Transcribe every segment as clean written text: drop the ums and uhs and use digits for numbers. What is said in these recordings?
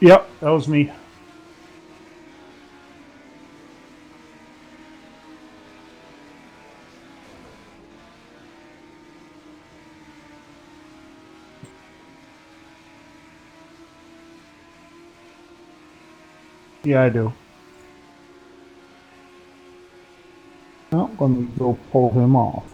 Yep, that was me. Yeah, I do. Well, let me go pull him off.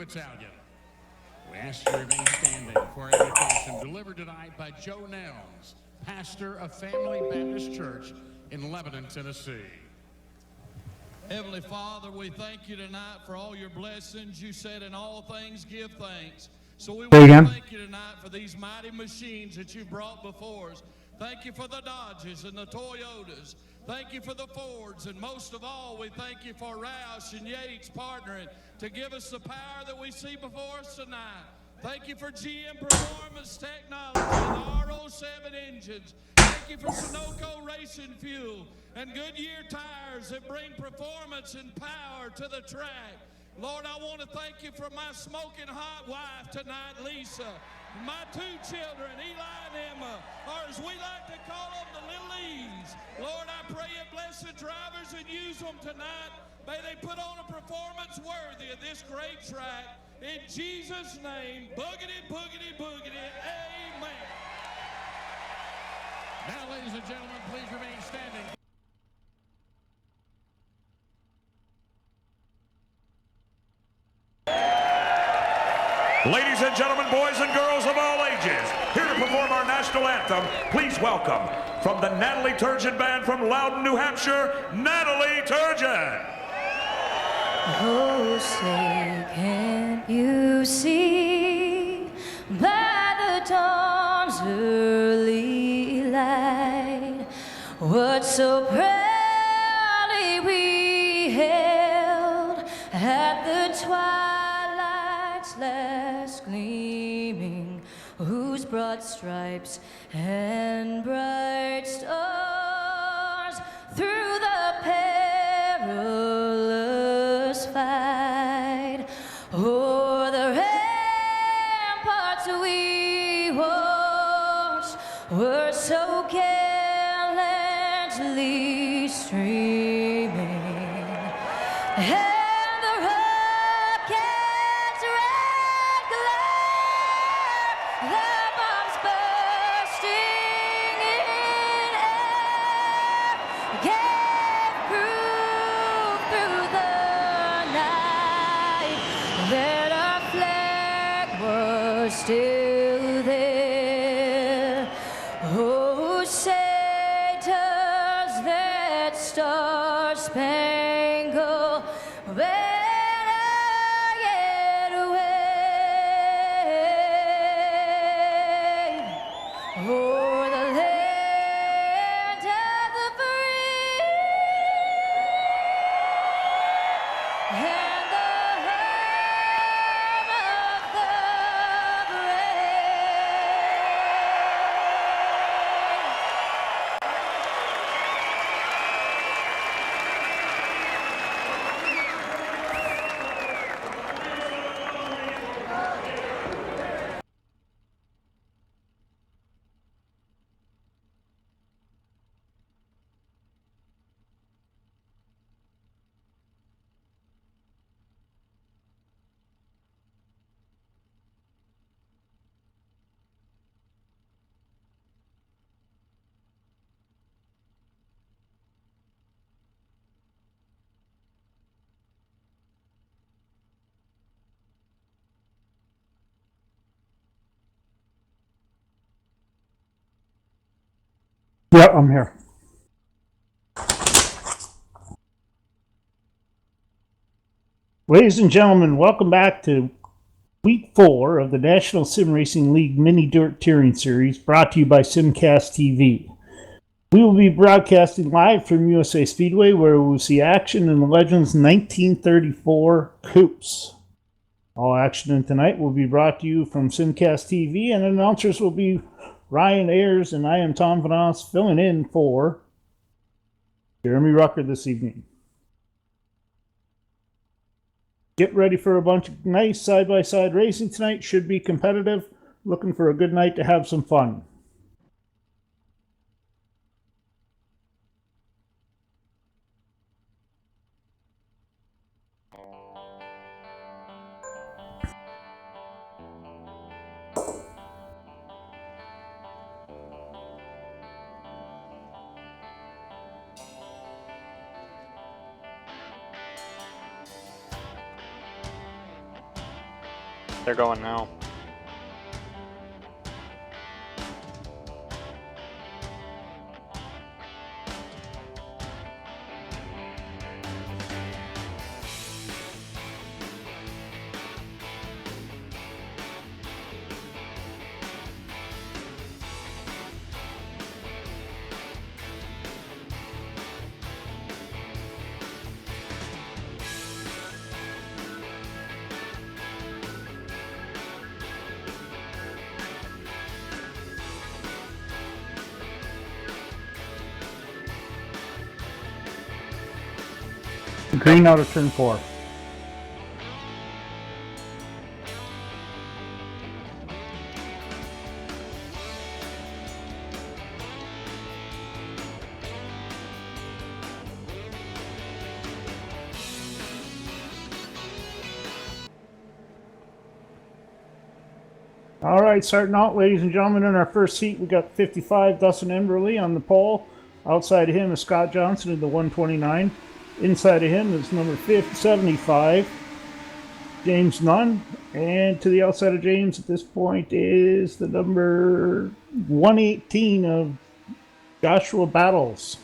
Battalion. We ask you to remain standing for invitation delivered tonight by Joe Nelms, pastor of Family Baptist Church in Lebanon, Tennessee. Heavenly Father, we thank you tonight for all your blessings. You said in all things give thanks. So we want to thank you tonight for these mighty machines that you brought before us. Thank you for the Dodges and the Toyotas. Thank you for the Fords. And most of all, we thank you for Roush and Yates partnering to give us the power that we see before us tonight. Thank you for GM Performance Technology and the RO7 engines. Thank you for Sunoco Racing Fuel and Goodyear tires that bring performance and power to the track. Lord, I want to thank you for my smoking hot wife tonight, Lisa. My two children, Eli and Emma, or as we like to call them, the Little E's. Lord, I pray you bless the drivers and use them tonight. May they put on a performance worthy of this great track. In Jesus' name, boogity, boogity, boogity, amen. Now, ladies and gentlemen, please remain standing. Ladies and gentlemen, boys and girls of all ages, here to perform our national anthem, please welcome, from the Natalie Turgeon Band from Loudon, New Hampshire, Natalie Turgeon. Oh, say, can't you see by the dawn's early light what so proudly we held at the twilight's last gleaming, whose broad stripes and bright stars through the perilous fight o'er the ramparts we watched were so gallantly streaming, and the rocket's red glare, the bombs bursting in air, gave proof through the night that our flag was still there. Oh, say does that star-spangled banner yet wave o'er the land of the free and the home of the brave? Yeah, I'm here. Ladies and gentlemen, welcome back to Week 4 of the National Sim Racing League Mini Dirt Touring Series, brought to you by Simcast TV. We will be broadcasting live from USA Speedway, where we will see action in the Legends 1934 Coupes. All action in tonight will be brought to you from Simcast TV, and announcers will be Ryan Ayers, and I am Tom Vanas, filling in for Jeremy Rucker this evening. Get ready for a bunch of nice side-by-side racing tonight. Should be competitive. Looking for a good night to have some fun. They're going now. Green out of turn 4. All right, starting out, ladies and gentlemen, in our first heat, we got 55, Dustin Emberley on the pole. Outside of him is Scott Johnson in the 129. Inside of him is number 75, James Nunn. And to the outside of James at this point is the number 118 of Joshua Battles.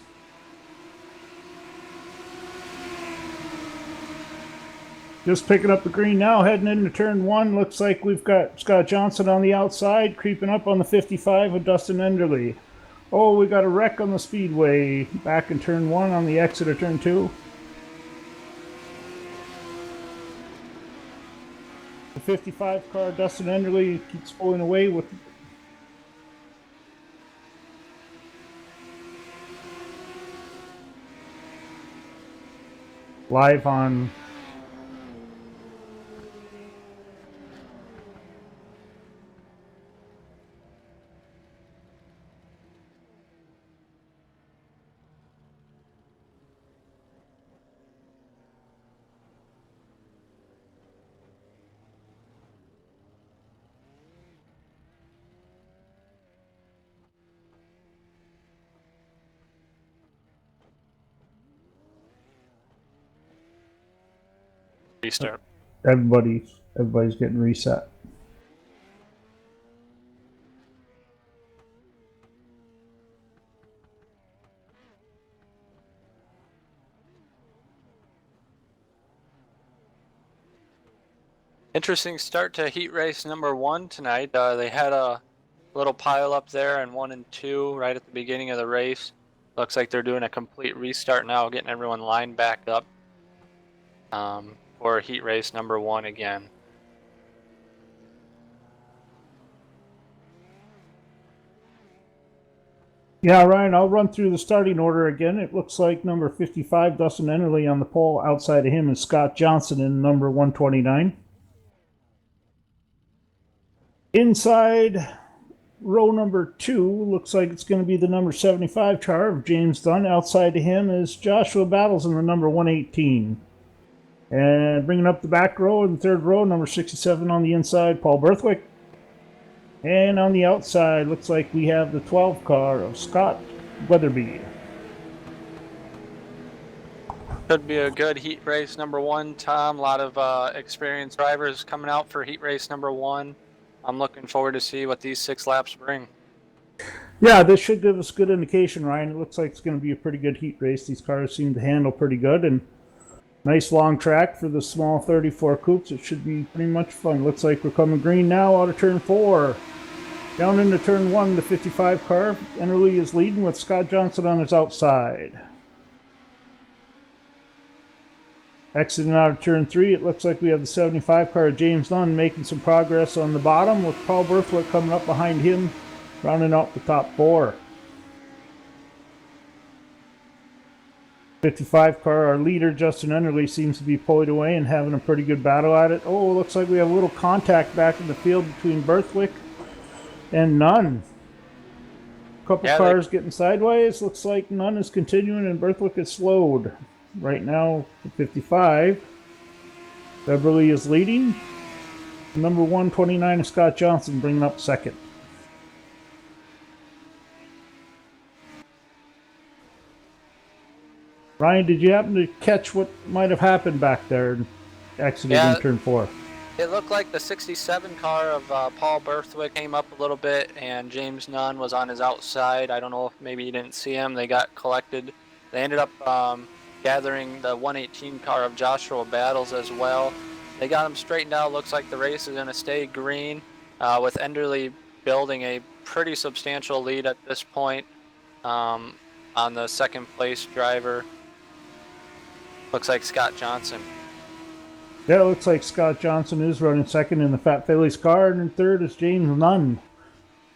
Just picking up the green now, heading into turn 1. Looks like we've got Scott Johnson on the outside, creeping up on the 55 of Dustin Enderley. Oh, we got a wreck on the Speedway back in turn 1 on the exit of turn 2. The 55 car, Dustin Enderley, keeps pulling away with... Live on... Restart. Everybody's getting reset. Interesting start to heat race number 1 tonight. They had a little pile up there in 1 and 2 right at the beginning of the race. Looks like they're doing a complete restart now, getting everyone lined back up for heat race number 1 again. Yeah, Ryan, I'll run through the starting order again. It looks like number 55, Dustin Enderley on the pole. Outside of him is Scott Johnson in number 129. Inside row number 2, looks like it's going to be the number 75 car of James Dunn. Outside of him is Joshua Battles in the number 118. And bringing up the back row in the third row, number 67 on the inside, Paul Berthwick. And on the outside, looks like we have the 12 car of Scott Weatherby. Should be a good heat race number 1, Tom. A lot of experienced drivers coming out for heat race number 1. I'm looking forward to see what these 6 laps bring. Yeah, this should give us a good indication, Ryan. It looks like it's going to be a pretty good heat race. These cars seem to handle pretty good, and nice long track for the small 34 coupes. It should be pretty much fun. Looks like we're coming green now out of turn 4. Down into turn 1, the 55 car. Enderley is leading with Scott Johnson on his outside. Exiting out of turn 3, it looks like we have the 75 car of James Nunn making some progress on the bottom, with Paul Berthwick coming up behind him, rounding out the top 4. 55 car, our leader, Justin Enderley, seems to be pulling away and having a pretty good battle at it. Oh, looks like we have a little contact back in the field between Berthwick and Nunn. A couple cars getting sideways. Looks like Nunn is continuing and Berthwick is slowed. Right now, the 55. Beverly is leading. Number 129 is Scott Johnson bringing up second. Ryan, did you happen to catch what might have happened back there exiting in turn 4? It looked like the 67 car of Paul Berthwick came up a little bit, and James Nunn was on his outside. I don't know if maybe you didn't see him. They got collected. They ended up gathering the 118 car of Joshua Battles as well. They got him straightened out. Looks like the race is going to stay green, with Enderley building a pretty substantial lead at this point on the second place driver. Looks like Scott Johnson. Yeah, it looks like Scott Johnson is running second in the Fat Phillies car, and in third is James Nunn.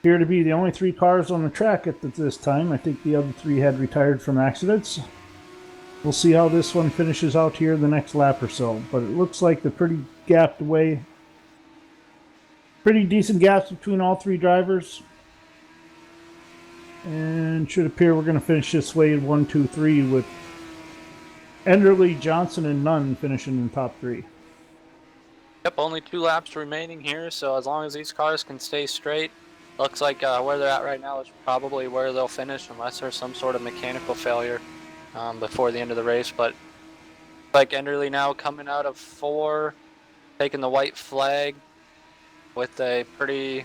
Appear to be the only 3 cars on the track at this time. I think the other 3 had retired from accidents. We'll see how this one finishes out here in the next lap or so. But it looks like they're pretty gapped away. Pretty decent gaps between all three drivers. And should appear we're going to finish this way in 1, 2, 3 with Enderley, Johnson, and Nunn finishing in the top 3. Yep, only 2 laps remaining here, so as long as these cars can stay straight, looks like where they're at right now is probably where they'll finish unless there's some sort of mechanical failure before the end of the race. But like Enderley now coming out of 4, taking the white flag with a pretty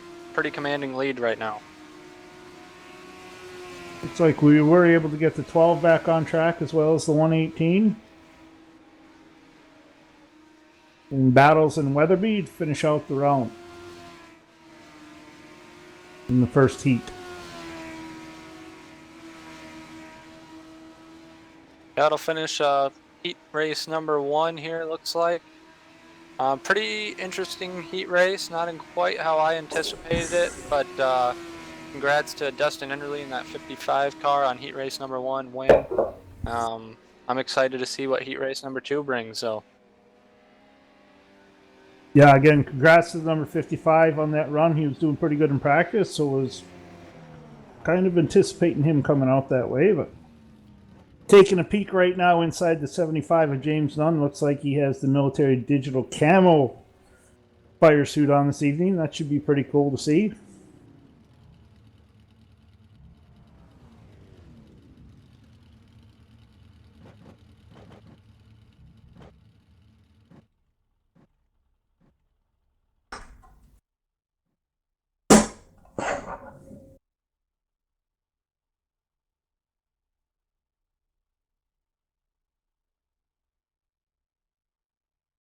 commanding lead right now. Looks like we were able to get the 12 back on track as well as the 118. And Battles and Weatherby to finish out the round in the first heat. That'll finish heat race number 1 here, looks like. Pretty interesting heat race, not in quite how I anticipated it, but congrats to Dustin Enderley in that 55 car on heat race number 1 win. I'm excited to see what heat race number 2 brings. So, yeah, again, congrats to the number 55 on that run. He was doing pretty good in practice, so was kind of anticipating him coming out that way. But taking a peek right now inside the 75 of James Nunn, looks like he has the military digital camo fire suit on this evening. That should be pretty cool to see.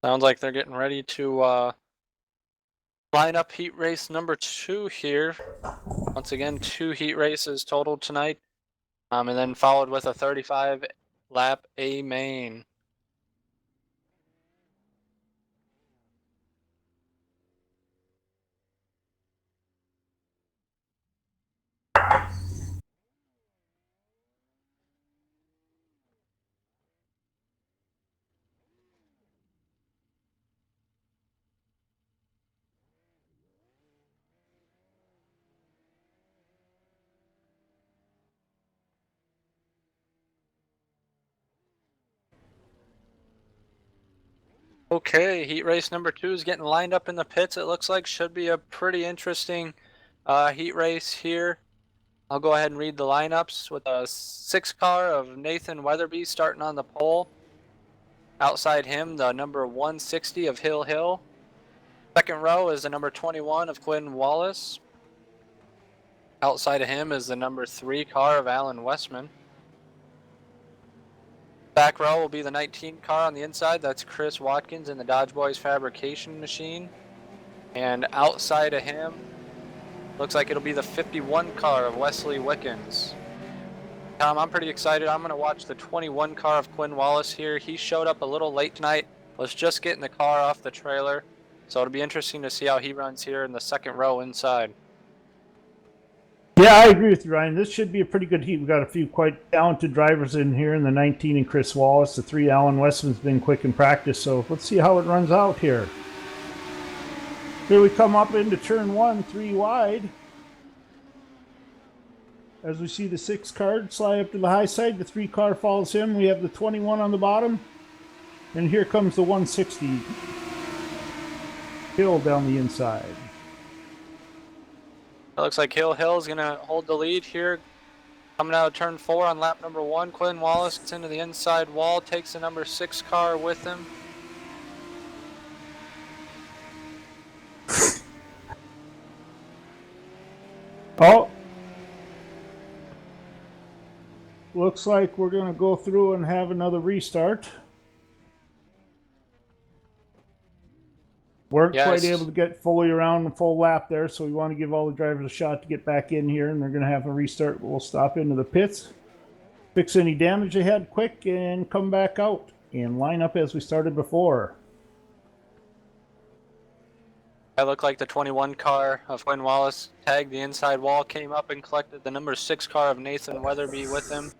sounds like they're getting ready to line up heat race number 2 here. Once again, 2 heat races total tonight, and then followed with a 35 lap A main. Okay, heat race number 2 is getting lined up in the pits. It looks like should be a pretty interesting heat race here. I'll go ahead and read the lineups with a 6 car of Nathan Weatherby starting on the pole. Outside him, the number 160 of Hill Hill. Second row is the number 21 of Quinn Wallace. Outside of him is the number 3 car of Alan Westman. Back row will be the 19 car on the inside. That's Chris Watkins in the Dodge Boys fabrication machine. And outside of him, looks like it'll be the 51 car of Wesley Wickens. Tom, I'm pretty excited. I'm going to watch the 21 car of Quinn Wallace here. He showed up a little late tonight. Was just getting the car off the trailer. So it'll be interesting to see how he runs here in the second row inside. Yeah, I agree with you, Ryan. This should be a pretty good heat. We've got a few quite talented drivers in here in the 19 and Chris Wallace. The 3 Alan Westman's been quick in practice, so let's see how it runs out here. Here we come up into turn 1, 3 wide. As we see the 6 car slide up to the high side, the 3 car follows him. We have the 21 on the bottom, and here comes the 160 Hill down the inside. It looks like Hill Hill's going to hold the lead here. Coming out of turn 4 on lap number 1, Quinn Wallace gets into the inside wall, takes the number 6 car with him. Oh, looks like we're going to go through and have another restart. Weren't Yes. quite able to get fully around the full lap there, so we want to give all the drivers a shot to get back in here, and they're going to have a restart. We'll stop into the pits, fix any damage they had quick, and come back out and line up as we started before. It looked like the 21 car of Quinn Wallace tagged the inside wall, came up and collected the number 6 car of Nathan Weatherby with him.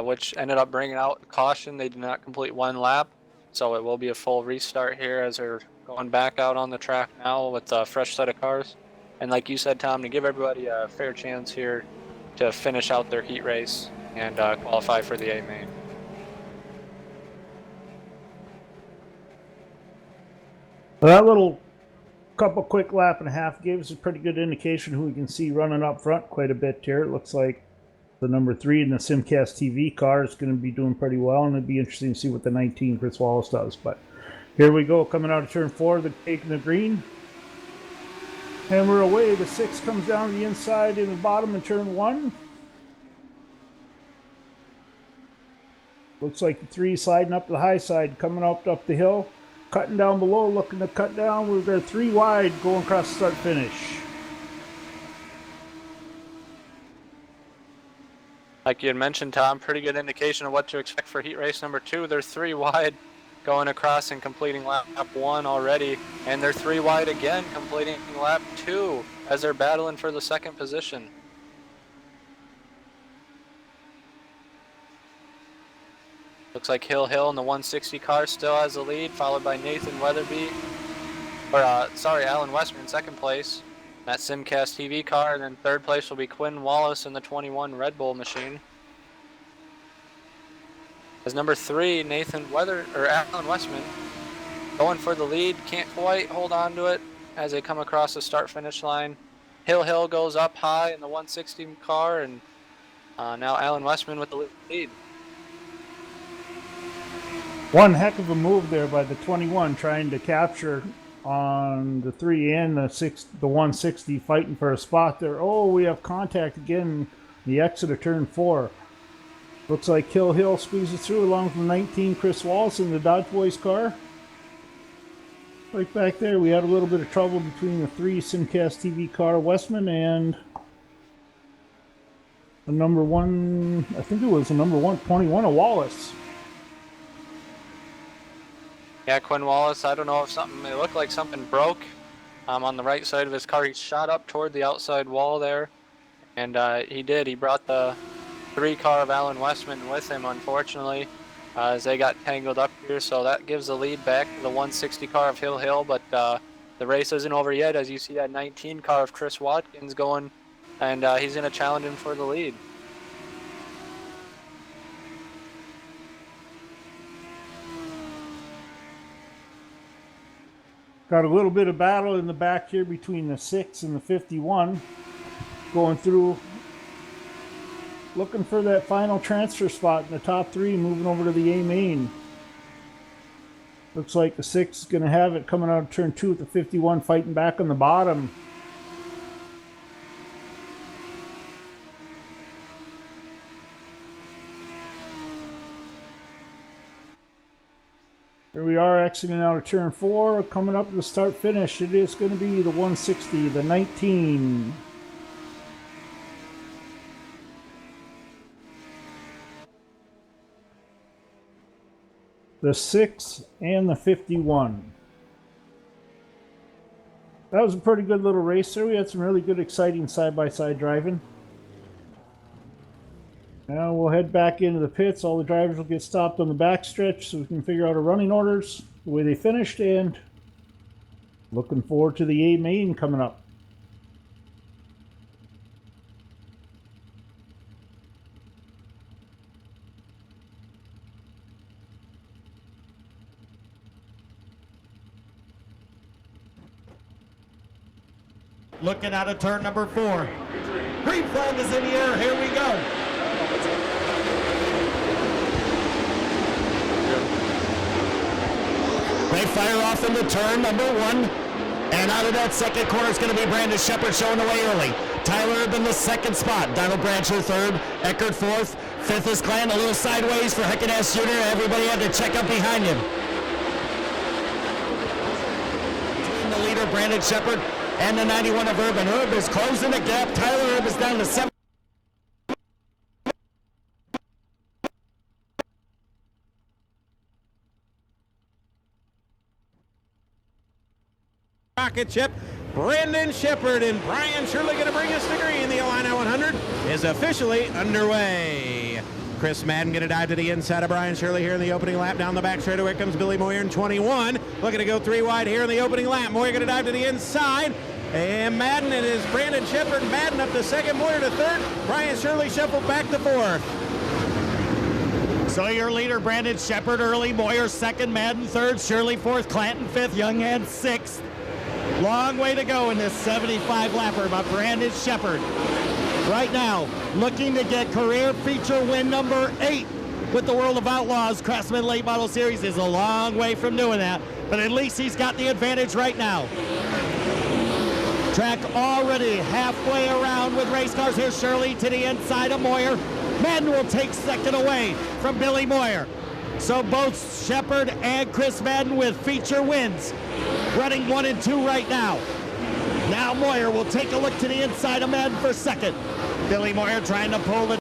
which ended up bringing out caution. They did not complete one lap, so it will be a full restart here as they're going back out on the track now with a fresh set of cars. And like you said, Tom, to give everybody a fair chance here to finish out their heat race and qualify for the A main. Well, that little couple quick lap and a half gave us a pretty good indication who we can see running up front quite a bit here. It looks like the number 3 in the Simcast TV car is going to be doing pretty well, and it'd be interesting to see what the 19 Chris Wallace does. But here we go, coming out of turn 4, the taking the green. And we're away. The 6 comes down the inside in the bottom in turn 1. Looks like the 3 sliding up the high side, coming up the hill. Cutting down below, looking to cut down. We've got 3 wide going across the start finish. Like you had mentioned, Tom, pretty good indication of what to expect for heat race number 2. They're 3 wide going across and completing lap 1 already. And they're 3 wide again, completing lap 2 as they're battling for the 2nd position. Looks like Hill in the 160 car still has the lead, followed by Nathan Weatherby, Alan Westman in 2nd place. That Simcast TV car, and then 3rd place will be Quinn Wallace in the 21 Red Bull machine. As number 3, Alan Westman going for the lead, can't quite hold on to it as they come across the start-finish line. Hill goes up high in the 160 car, and now Alan Westman with the lead. One heck of a move there by the 21, trying to capture on the 3 and the 160, fighting for a spot there. Oh, we have contact again, the exit of turn 4. Looks like Hill squeezes through along with the 19 Chris Wallace in the Dodge Boys car. Right back there, we had a little bit of trouble between the 3 Simcast TV car, Westman, and the number 1, I think it was the number 121 of Wallace. Yeah, Quinn Wallace, I don't know if it looked like something broke on the right side of his car. He shot up toward the outside wall there, and he did. He brought the 3 car of Alan Westman with him, unfortunately, as they got tangled up here. So that gives the lead back to the 160 car of Hill, but the race isn't over yet, as you see that 19 car of Chris Watkins going, and he's going to challenge him for the lead. Got a little bit of battle in the back here between the 6 and the 51. Going through, looking for that final transfer spot in the top 3, moving over to the A main. Looks like the 6 is going to have it coming out of turn 2 with the 51, fighting back on the bottom. Here we are exiting out of turn 4, coming up to the start finish. It is going to be the 160, the 19. The 6 and the 51. That was a pretty good little race there. We had some really good, exciting side-by-side driving. Now we'll head back into the pits. All the drivers will get stopped on the backstretch so we can figure out our running orders, the way they finished, and looking forward to the A main coming up. Looking out of turn number 4. Green flag is in the air. Here we go. They fire off into turn number 1. And out of that second corner is going to be Brandon Shepard showing the way early. Tyler Urban the 2nd spot. Donald Brancher 3rd. Eckert 4th. 5th is Glenn. A little sideways for Heckeness Jr. Everybody had to check up behind him. Between the leader, Brandon Shepard, and the 91 of Urban. Urban is closing the gap. Tyler Urban is down to 7. Rocket chip. Brandon Shepard and Brian Shirley going to bring us to green. The Illini 100 is officially underway. Chris Madden going to dive to the inside of Brian Shirley here in the opening lap. Down the back straightaway comes Billy Moyer in 21. Looking to go 3 wide here in the opening lap. Moyer going to dive to the inside. And Madden, it is Brandon Shepard. Madden up to second, Moyer to third. Brian Shirley shuffled back to fourth. So your leader, Brandon Shepard, early. Moyer second, Madden third, Shirley fourth, Clanton fifth, Younghand sixth. Long way to go in this 75 lapper by Brandon Shepard. Right now, looking to get career feature win number 8 with the World of Outlaws Craftsman Late Model Series. Is a long way from doing that, but at least he's got the advantage right now. Track already halfway around with race cars. Here's Shirley to the inside of Moyer. Madden will take second away from Billy Moyer. So both Shepard and Chris Madden with feature wins, running 1 and 2 right now. Now Moyer will take a look to the inside of Madden for second. Billy Moyer trying to pull the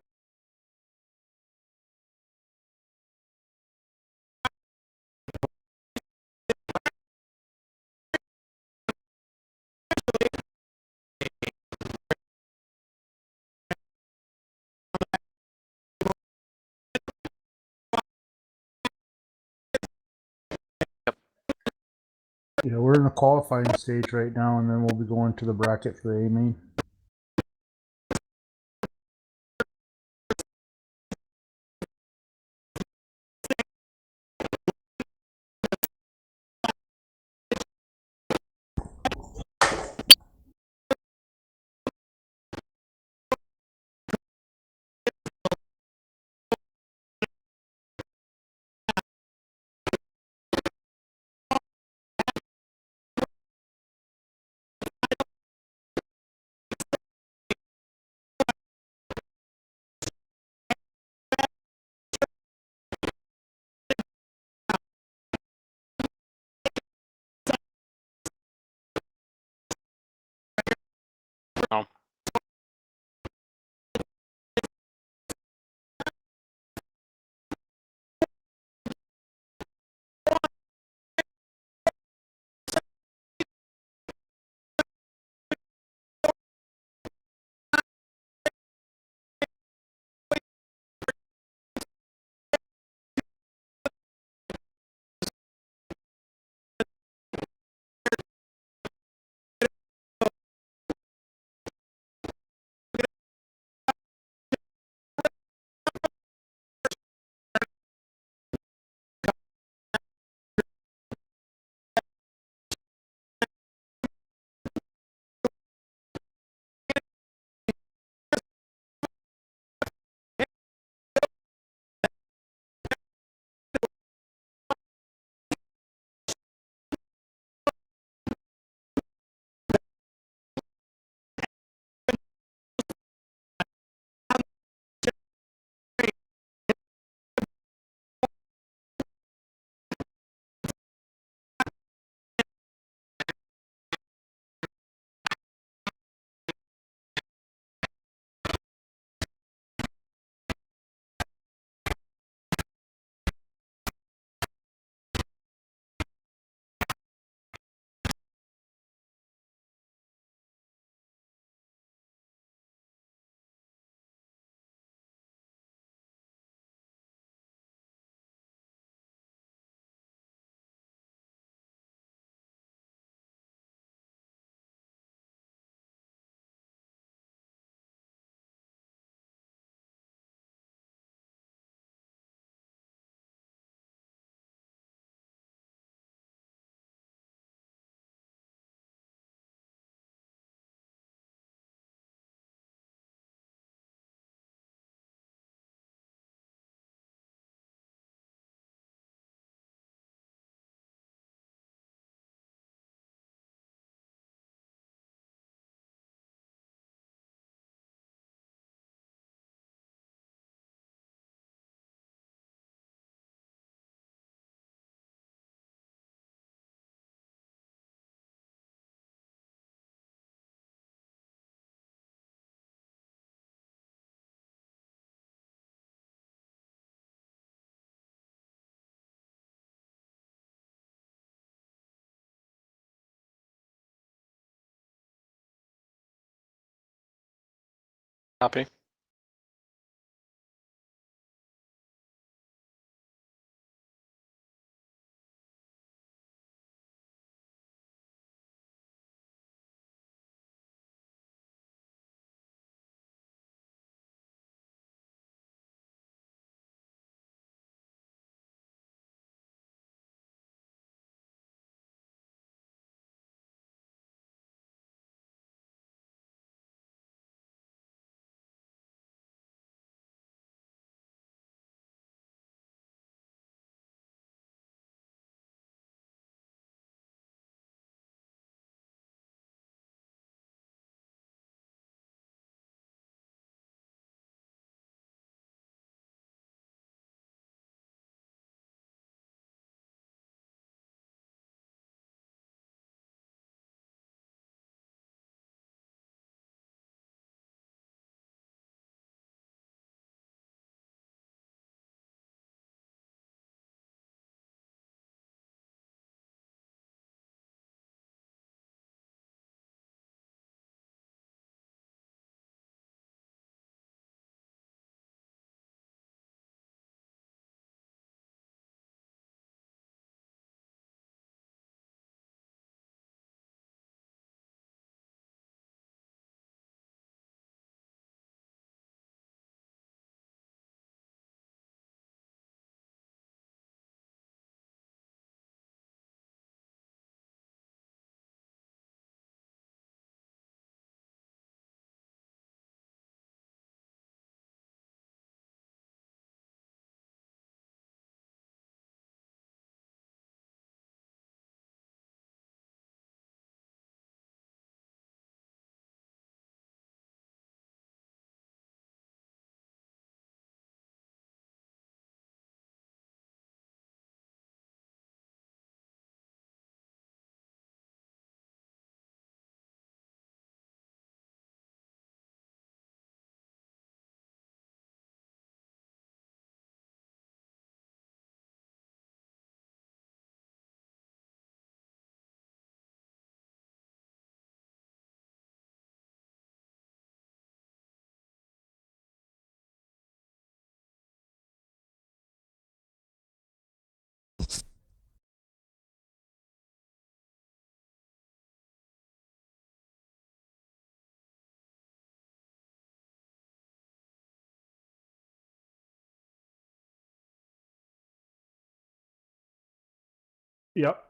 Yeah, we're in the qualifying stage right now, and then we'll be going to the bracket for the A-main. No. Copy. Yep.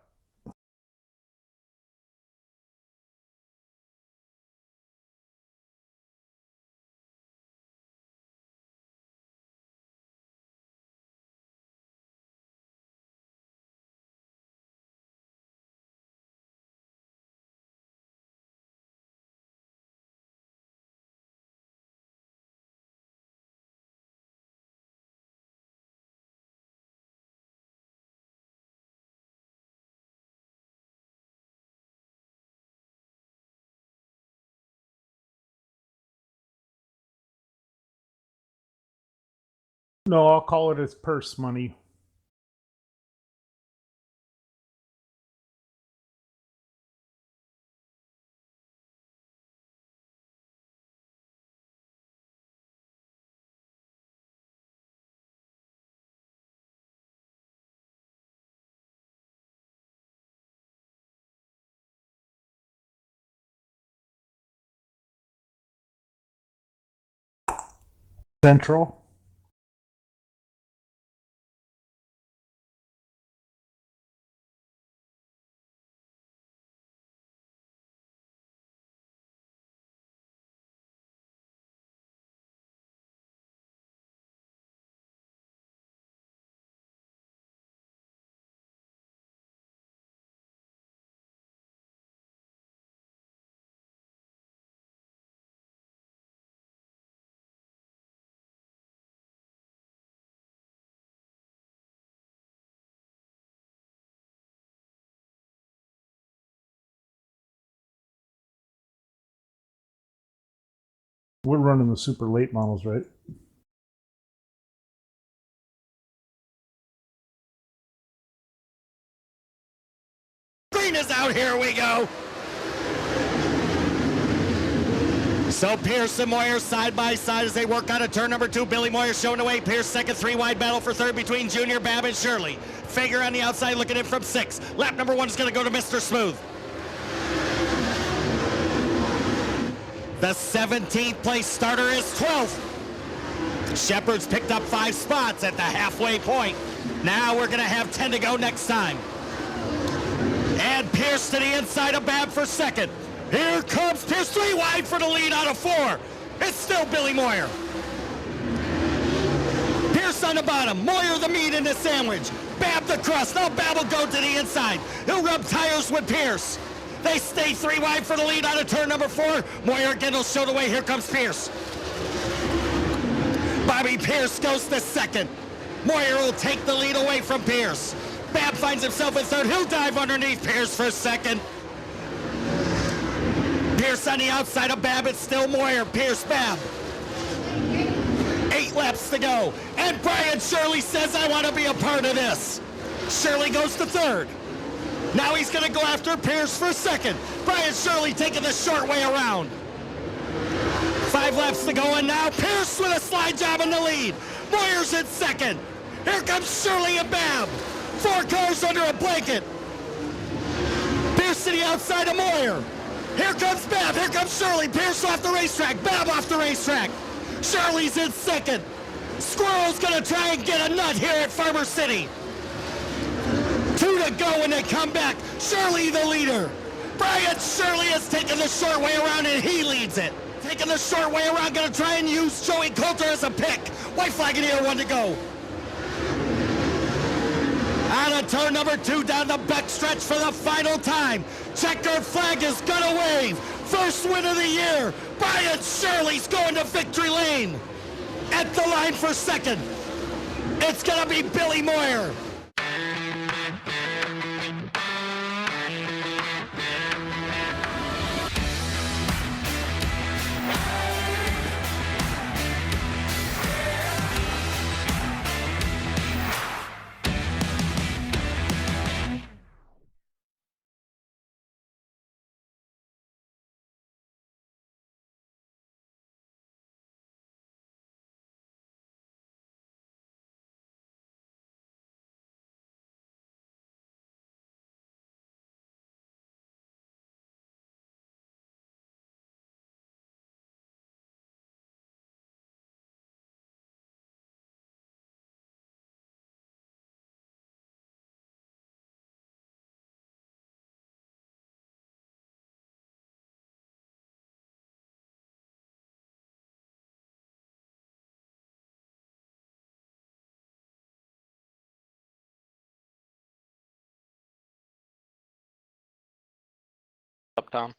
No, I'll call it as purse money. Central. We're running the super late models, right? Green is out. Here we go. So Pierce and Moyer side by side as they work out of turn number 2. Billy Moyer showing away. Pierce second, 3-wide battle for third between Junior, Babb, and Shirley. Fager on the outside looking in from 6. Lap number 1 is going to go to Mr. Smooth. The 17th place starter is 12th. Shepherd's picked up 5 spots at the halfway point. Now we're going to have 10 to go next time. And Pierce to the inside of Babb for second. Here comes Pierce, 3 wide for the lead out of 4. It's still Billy Moyer. Pierce on the bottom, Moyer the meat in the sandwich. Babb the crust. Now Babb will go to the inside. He'll rub tires with Pierce. They stay 3 wide for the lead out of turn number 4. Moyer again will show the way. Here comes Pierce. Bobby Pierce goes to second. Moyer will take the lead away from Pierce. Babb finds himself in third. He'll dive underneath Pierce for second. Pierce on the outside of Babb. It's still Moyer. Pierce, Babb. 8 laps to go. And Brian Shirley says, I want to be a part of this. Shirley goes to third. Now he's going to go after Pierce for second. Brian Shirley taking the short way around. 5 laps to go, and now Pierce with a slide job in the lead. Moyer's in second. Here comes Shirley and Babb. 4 cars under a blanket. Pierce to the outside of Moyer. Here comes Babb. Here comes Shirley. Pierce off the racetrack. Babb off the racetrack. Shirley's in second. Squirrel's going to try and get a nut here at Farmer City. 2 to go when they come back. Shirley the leader. Brian Shirley has taken the short way around, and he leads it. Taking the short way around, going to try and use Joey Coulter as a pick. White flag in here, 1 to go. Out of turn number 2, down the back stretch for the final time. Checkered flag is gonna wave. First win of the year. Brian Shirley's going to victory lane. At the line for second, it's gonna be Billy Moyer. Up, Tom.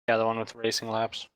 Yeah, the one with racing laps.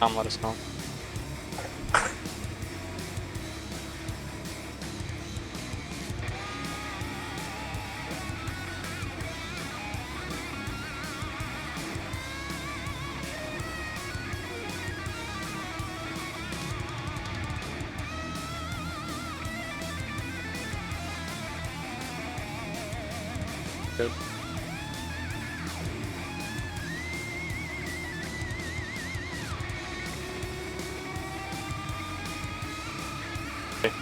Tom, let us know. Good. Okay.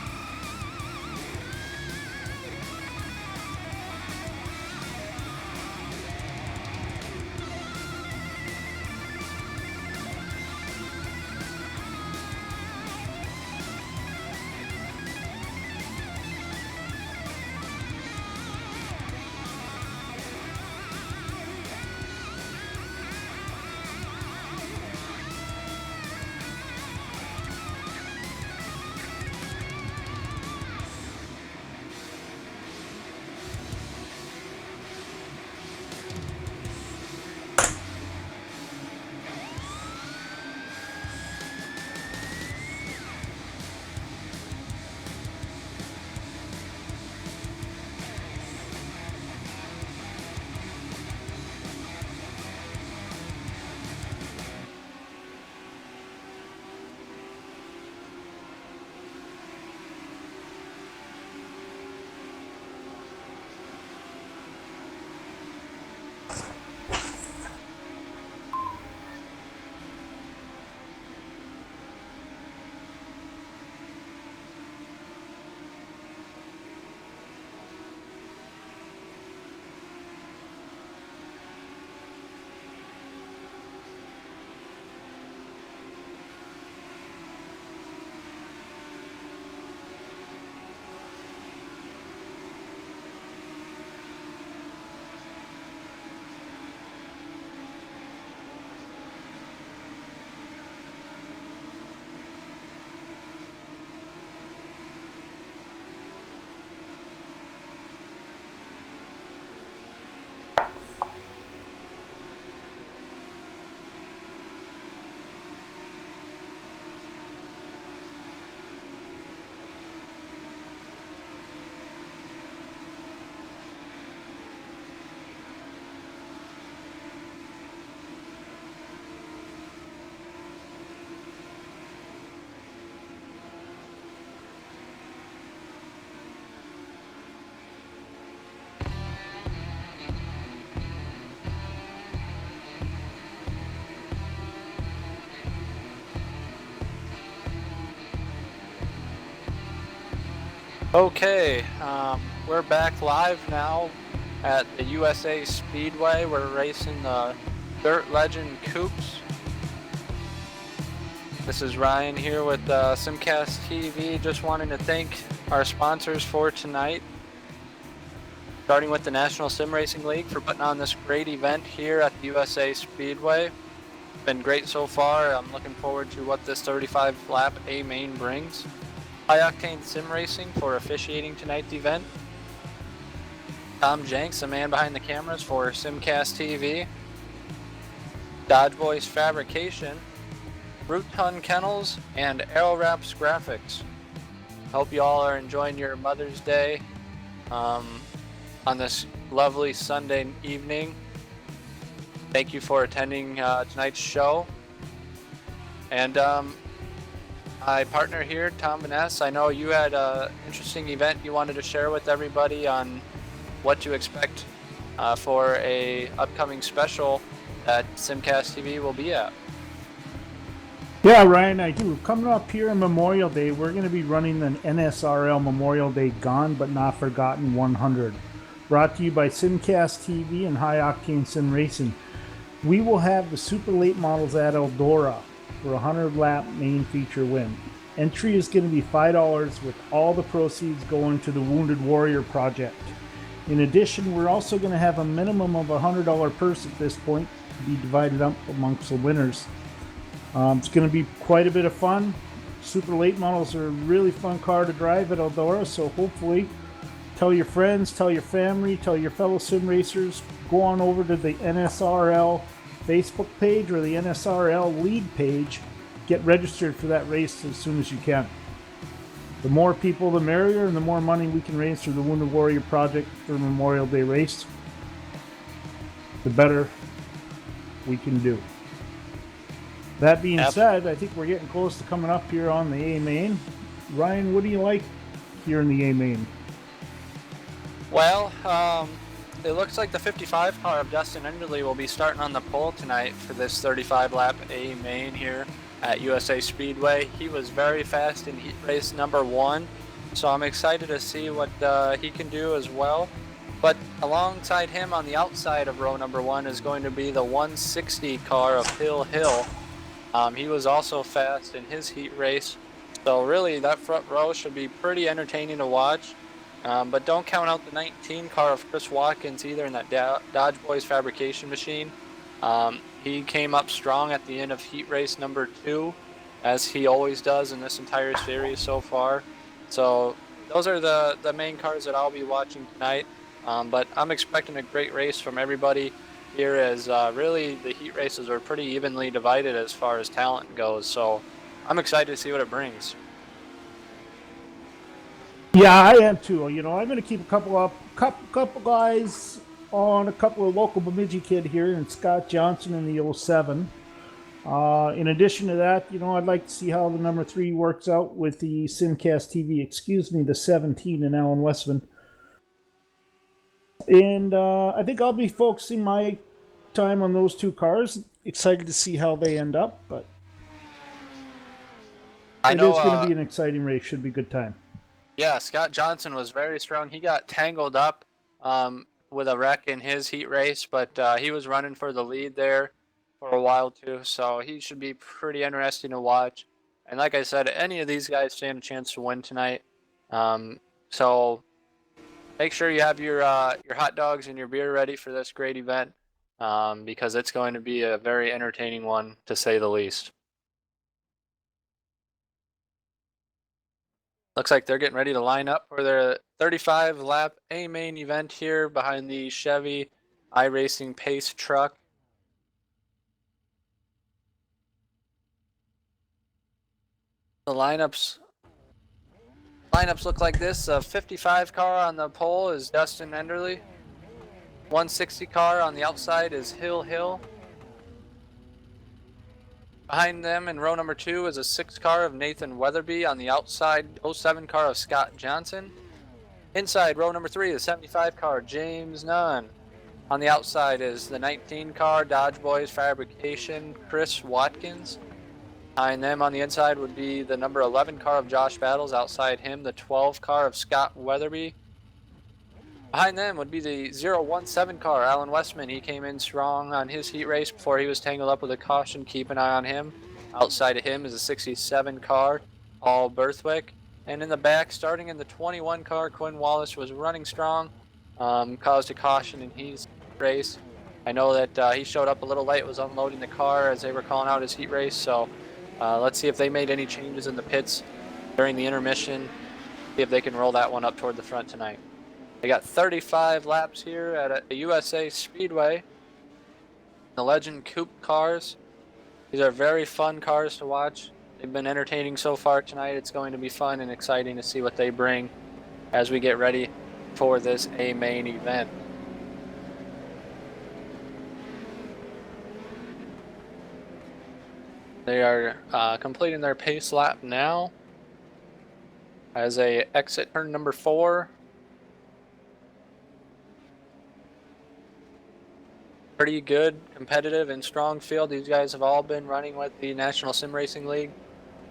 Okay, we're back live now at the USA Speedway. We're racing the Dirt Legend Coupes. This is Ryan here with Simcast TV. Just wanting to thank our sponsors for tonight. Starting with the National Sim Racing League for putting on this great event here at the USA Speedway. Been great so far. I'm looking forward to what this 35 lap A main brings. High Octane Sim Racing for officiating tonight's event. Tom Jenks, the man behind the cameras for Simcast TV. Dodge Voice Fabrication, Root Ton Kennels, and Aero Wraps Graphics. Hope you all are enjoying your Mother's Day on this lovely Sunday evening. Thank you for attending tonight's show. And my partner here, Tom Vaness, I know you had an interesting event you wanted to share with everybody on what to expect for a upcoming special that Simcast TV will be at. Yeah, Ryan, I do. Coming up here on Memorial Day, we're going to be running an NSRL Memorial Day Gone But Not Forgotten 100. Brought to you by Simcast TV and High Octane Sim Racing. We will have the super late models at Eldora for a 100-lap main feature win. Entry is going to be $5 with all the proceeds going to the Wounded Warrior Project. In addition, we're also going to have a minimum of a $100 purse at this point to be divided up amongst the winners. It's going to be quite a bit of fun. Super late models are a really fun car to drive at Eldora, so hopefully tell your friends, tell your family, tell your fellow sim racers, go on over to the NSRL Facebook page or the NSRL league page. Get registered for that race as soon as you can. The more people, the merrier, and the more money we can raise through the Wounded Warrior Project for Memorial Day race, the better we can do. That being said, I think we're getting close to coming up here on the A main. Ryan, what do you like here in the A main? Well, it looks like the 55 car of Dustin Enderley will be starting on the pole tonight for this 35 lap A main here at USA Speedway. He was very fast in heat race number 1, so I'm excited to see what he can do as well. But alongside him on the outside of row number 1 is going to be the 160 car of Hill Hill. He was also fast in his heat race, so really that front row should be pretty entertaining to watch. But don't count out the 19 car of Chris Watkins either in that Dodge Boys fabrication machine. He came up strong at the end of heat race number 2, as he always does in this entire series so far. So those are the main cars that I'll be watching tonight. But I'm expecting a great race from everybody here, as really the heat races are pretty evenly divided as far as talent goes. So I'm excited to see what it brings. Yeah, I am too. You know, I'm going to keep a couple guys on, a couple of local Bemidji kid here, and Scott Johnson in the 07. In addition to that, you know, I'd like to see how the number 3 works out with the Simcast TV, the 17 in Alan Westman. And I think I'll be focusing my time on those 2 cars. Excited to see how they end up, but it is going to be an exciting race. Should be a good time. Yeah, Scott Johnson was very strong. He got tangled up with a wreck in his heat race, but he was running for the lead there for a while too, so he should be pretty interesting to watch. And like I said, any of these guys stand a chance to win tonight. So make sure you have your hot dogs and your beer ready for this great event, because it's going to be a very entertaining one, to say the least. Looks like they're getting ready to line up for their 35 lap A main event here behind the Chevy iRacing Pace truck. The lineups look like this. A 55 car on the pole is Dustin Enderley. 160 car on the outside is Hill Hill. Behind them in row number 2 is a 6 car of Nathan Weatherby. On the outside, 07 car of Scott Johnson. Inside row number 3 is 75 car James Nunn. On the outside is the 19 car Dodge Boys Fabrication Chris Watkins. Behind them on the inside would be the number 11 car of Josh Battles. Outside him, the 12 car of Scott Weatherby. Behind them would be the 017 car, Alan Westman. He came in strong on his heat race before he was tangled up with a caution. Keep an eye on him. Outside of him is a 67 car, Paul Berthwick. And in the back, starting in the 21 car, Quinn Wallace was running strong, caused a caution in his race. I know that he showed up a little late, was unloading the car as they were calling out his heat race. So let's see if they made any changes in the pits during the intermission, see if they can roll that one up toward the front tonight. They got 35 laps here at a USA Speedway. The Legend Coupe cars. These are very fun cars to watch. They've been entertaining so far tonight. It's going to be fun and exciting to see what they bring as we get ready for this A main event. They are completing their pace lap now as they exit turn number 4. Pretty good, competitive, and strong field. These guys have all been running with the National Sim Racing League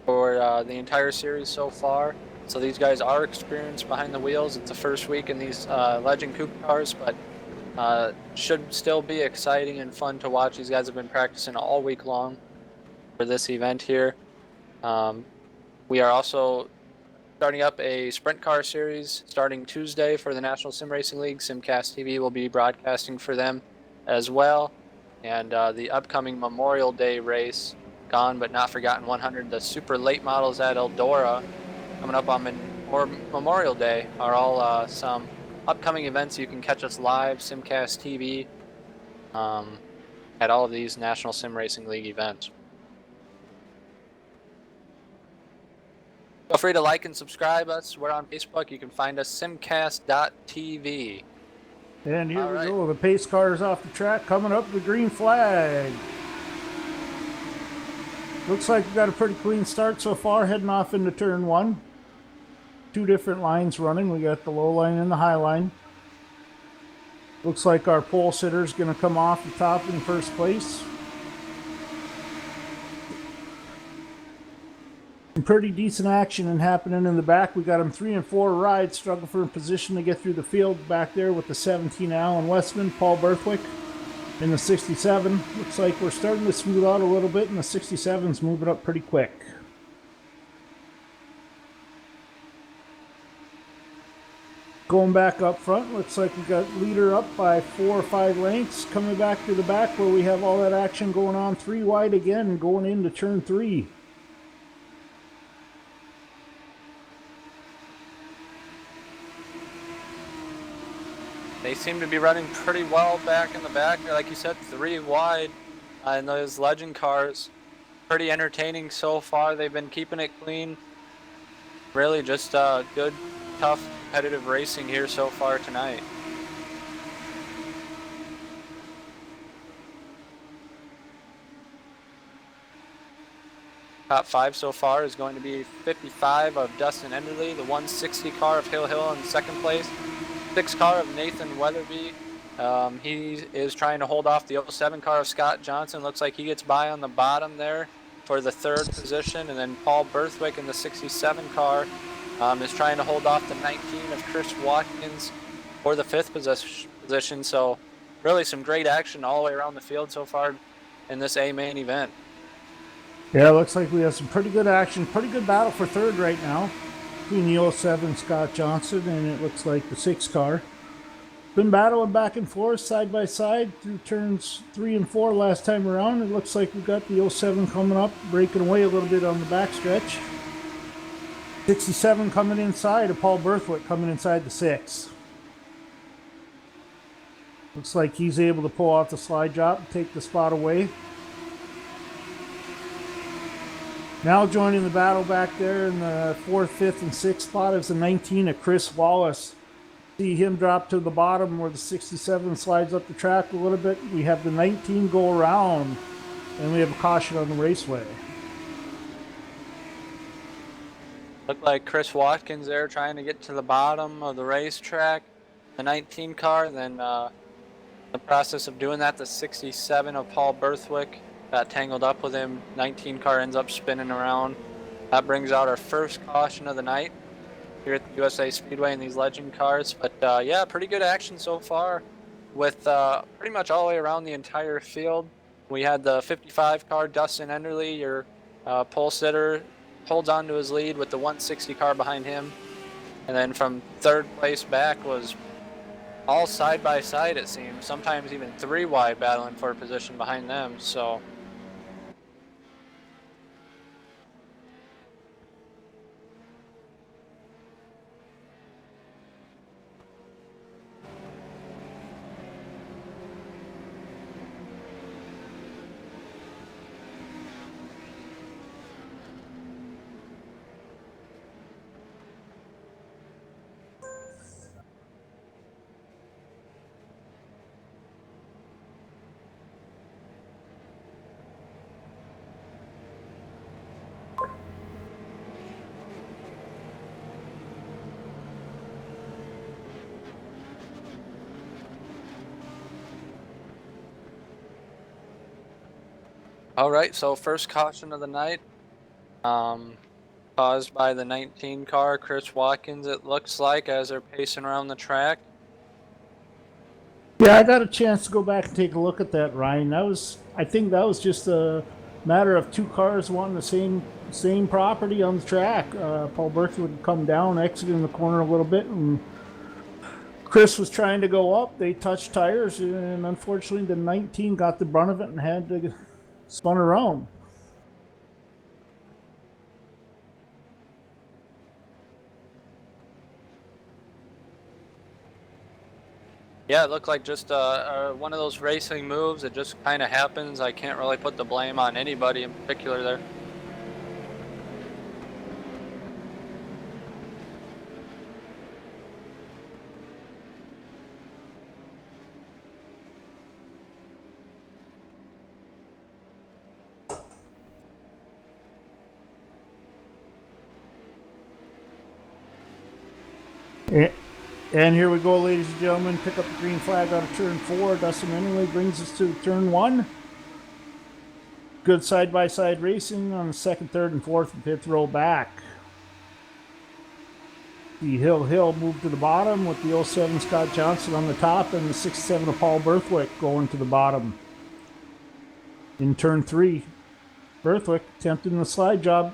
for the entire series so far. So these guys are experienced behind the wheels. It's the first week in these Legend Coupe cars, but should still be exciting and fun to watch. These guys have been practicing all week long for this event here. We are also starting up a sprint car series starting Tuesday for the National Sim Racing League. Simcast TV will be broadcasting for them as well. And the upcoming Memorial Day race, Gone But Not Forgotten 100, the super late models at Eldora coming up on Memorial Day are all some upcoming events. You can catch us live, Simcast TV, at all of these National Sim Racing League events. Feel free to like and subscribe us. We're on Facebook. You can find us simcast.tv. And here we go. The pace car is off the track, coming up the green flag. Looks like we've got a pretty clean start so far, heading off into turn 1. 2 different lines running. We got the low line and the high line. Looks like our pole sitter is going to come off the top in first place. Some pretty decent action and happening in the back. We got them 3 and 4 rides, struggle for a position to get through the field back there with the 17 Alan Westman, Paul Berthwick in the 67. Looks like we're starting to smooth out a little bit, and the 67's moving up pretty quick. Going back up front, looks like we got leader up by 4 or 5 lengths. Coming back to the back where we have all that action going on, 3 wide again, going into turn 3. They seem to be running pretty well back in the back. Like you said, 3 wide in those Legend cars. Pretty entertaining so far. They've been keeping it clean. Really just good, tough, competitive racing here so far tonight. Top 5 so far is going to be 55 of Dustin Enderly, the 160 car of Hill Hill in second place. 6 car of Nathan Weatherby. He is trying to hold off the 07 car of Scott Johnson. Looks like he gets by on the bottom there for the 3rd position. And then Paul Berthwick in the 67 car is trying to hold off the 19 of Chris Watkins for the 5th position. So really some great action all the way around the field so far in this A main event. Yeah, looks like we have some pretty good action. Pretty good battle for 3rd right now between the 07 Scott Johnson and it looks like the 6 car. Been battling back and forth side by side through turns 3 and 4 last time around. It looks like we've got the 07 coming up, breaking away a little bit on the backstretch. 67 coming inside of Paul Berthwick coming inside the 6. Looks like he's able to pull off the slide drop and take the spot away. Now joining the battle back there in the 4th, 5th, and 6th spot is the 19 of Chris Wallace. See him drop to the bottom where the 67 slides up the track a little bit. We have the 19 go around, and we have a caution on the raceway. Looked like Chris Watkins there trying to get to the bottom of the racetrack. The 19 car, then the process of doing that, the 67 of Paul Berthwick got tangled up with him. 19 car ends up spinning around. That brings out our first caution of the night here at the USA Speedway in these legend cars. But yeah, pretty good action so far with pretty much all the way around the entire field. We had the 55 car, Dustin Enderly, your pole sitter, holds on to his lead with the 160 car behind him. And then from third place back was all side by side, it seems. Sometimes even 3 wide battling for a position behind them. So all right, so first caution of the night, caused by the 19 car, Chris Watkins, it looks like, as they're pacing around the track. Yeah, I got a chance to go back and take a look at that, Ryan. I think that was just a matter of 2 cars wanting the same property on the track. Paul Bertha would come down, exiting the corner a little bit, and Chris was trying to go up. They touched tires, and unfortunately, the 19 got the brunt of it and had to spun around. Yeah, it looked like just one of those racing moves. It just kind of happens. I can't really put the blame on anybody in particular there. And here we go, ladies and gentlemen. Pick up the green flag out of turn 4. Dustin Enderly brings us to turn 1. Good side-by-side racing on the 2nd, 3rd, and 4th and 5th row back. The Hill moved to the bottom with the 07 Scott Johnson on the top and the 67 of Paul Berthwick going to the bottom. In turn 3, Berthwick attempting the slide job,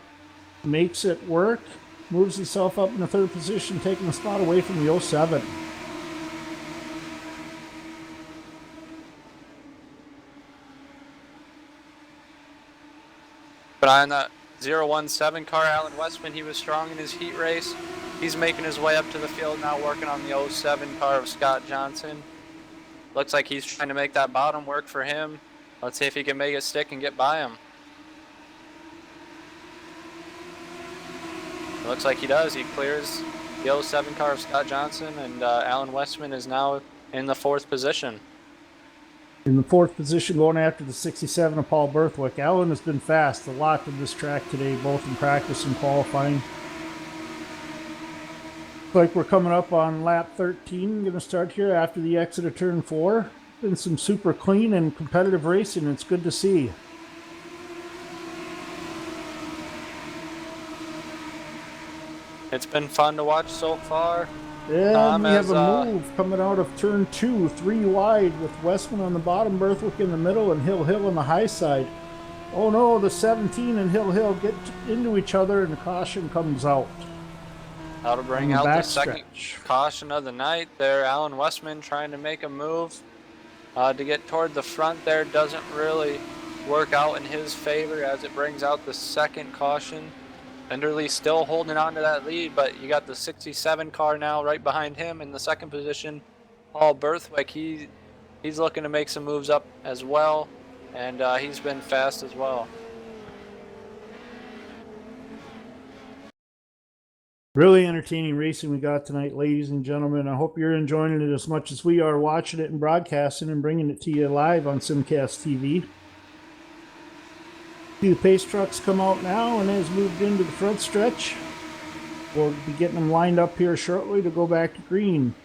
makes it work. Moves himself up in the 3rd position, taking the spot away from the 07. But on the 017 car, Alan Westman, he was strong in his heat race. He's making his way up to the field now, working on the 07 car of Scott Johnson. Looks like he's trying to make that bottom work for him. Let's see if he can make it stick and get by him. Looks like he does. He clears the 07 car of Scott Johnson, and Alan Westman is now in the 4th position. In the 4th position, going after the 67 of Paul Berthwick. Alan has been fast a lot to this track today, both in practice and qualifying. Looks like we're coming up on lap 13. Going to start here after the exit of turn 4. Been some super clean and competitive racing. It's good to see. It's been fun to watch so far. Yeah, we have a move coming out of turn 2, 3 wide with Westman on the bottom, Berthwick in the middle, and Hill on the high side. Oh no, the 17 and Hill get into each other, and the caution comes out. That'll bring out the second caution of the night there. Alan Westman trying to make a move to get toward the front there. Doesn't really work out in his favor as it brings out the second caution. Enderly still holding on to that lead, but you got the 67 car now right behind him in the 2nd position. Paul Berthwick, he's looking to make some moves up as well, and he's been fast as well. Really entertaining racing we got tonight, ladies and gentlemen. I hope you're enjoying it as much as we are watching it and broadcasting and bringing it to you live on Simcast TV. See the pace trucks come out now and has moved into the front stretch. We'll be getting them lined up here shortly to go back to green.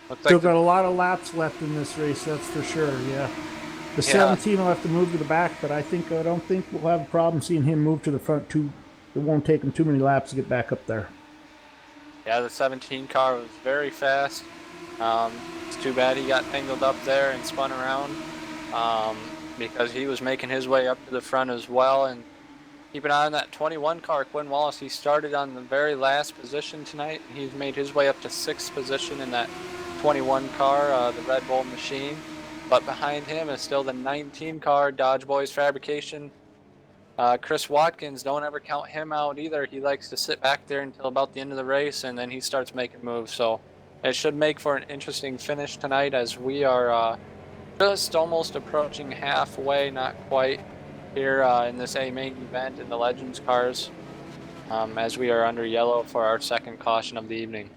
Looks Still like got a lot of laps left in this race, that's for sure. Yeah. The 17 will have to move to the back, but I don't think we'll have a problem seeing him move to the front too. It won't take him too many laps to get back up there. yeah, the 17 car was very fast. It's too bad he got tangled up there and spun around because he was making his way up to the front as well. And keep an eye on that 21 car, Quinn Wallace. He started on the very last position tonight. He's made his way up to 6th position in that 21 car, the Red Bull machine. But behind him is still the 19 car, Dodge Boys Fabrication. Chris Watkins, don't ever count him out either. He likes to sit back there until about the end of the race, and then he starts making moves. So it should make for an interesting finish tonight, as we are just almost approaching halfway, not quite, here in this A main event in the Legends cars, as we are under yellow for our second caution of the evening.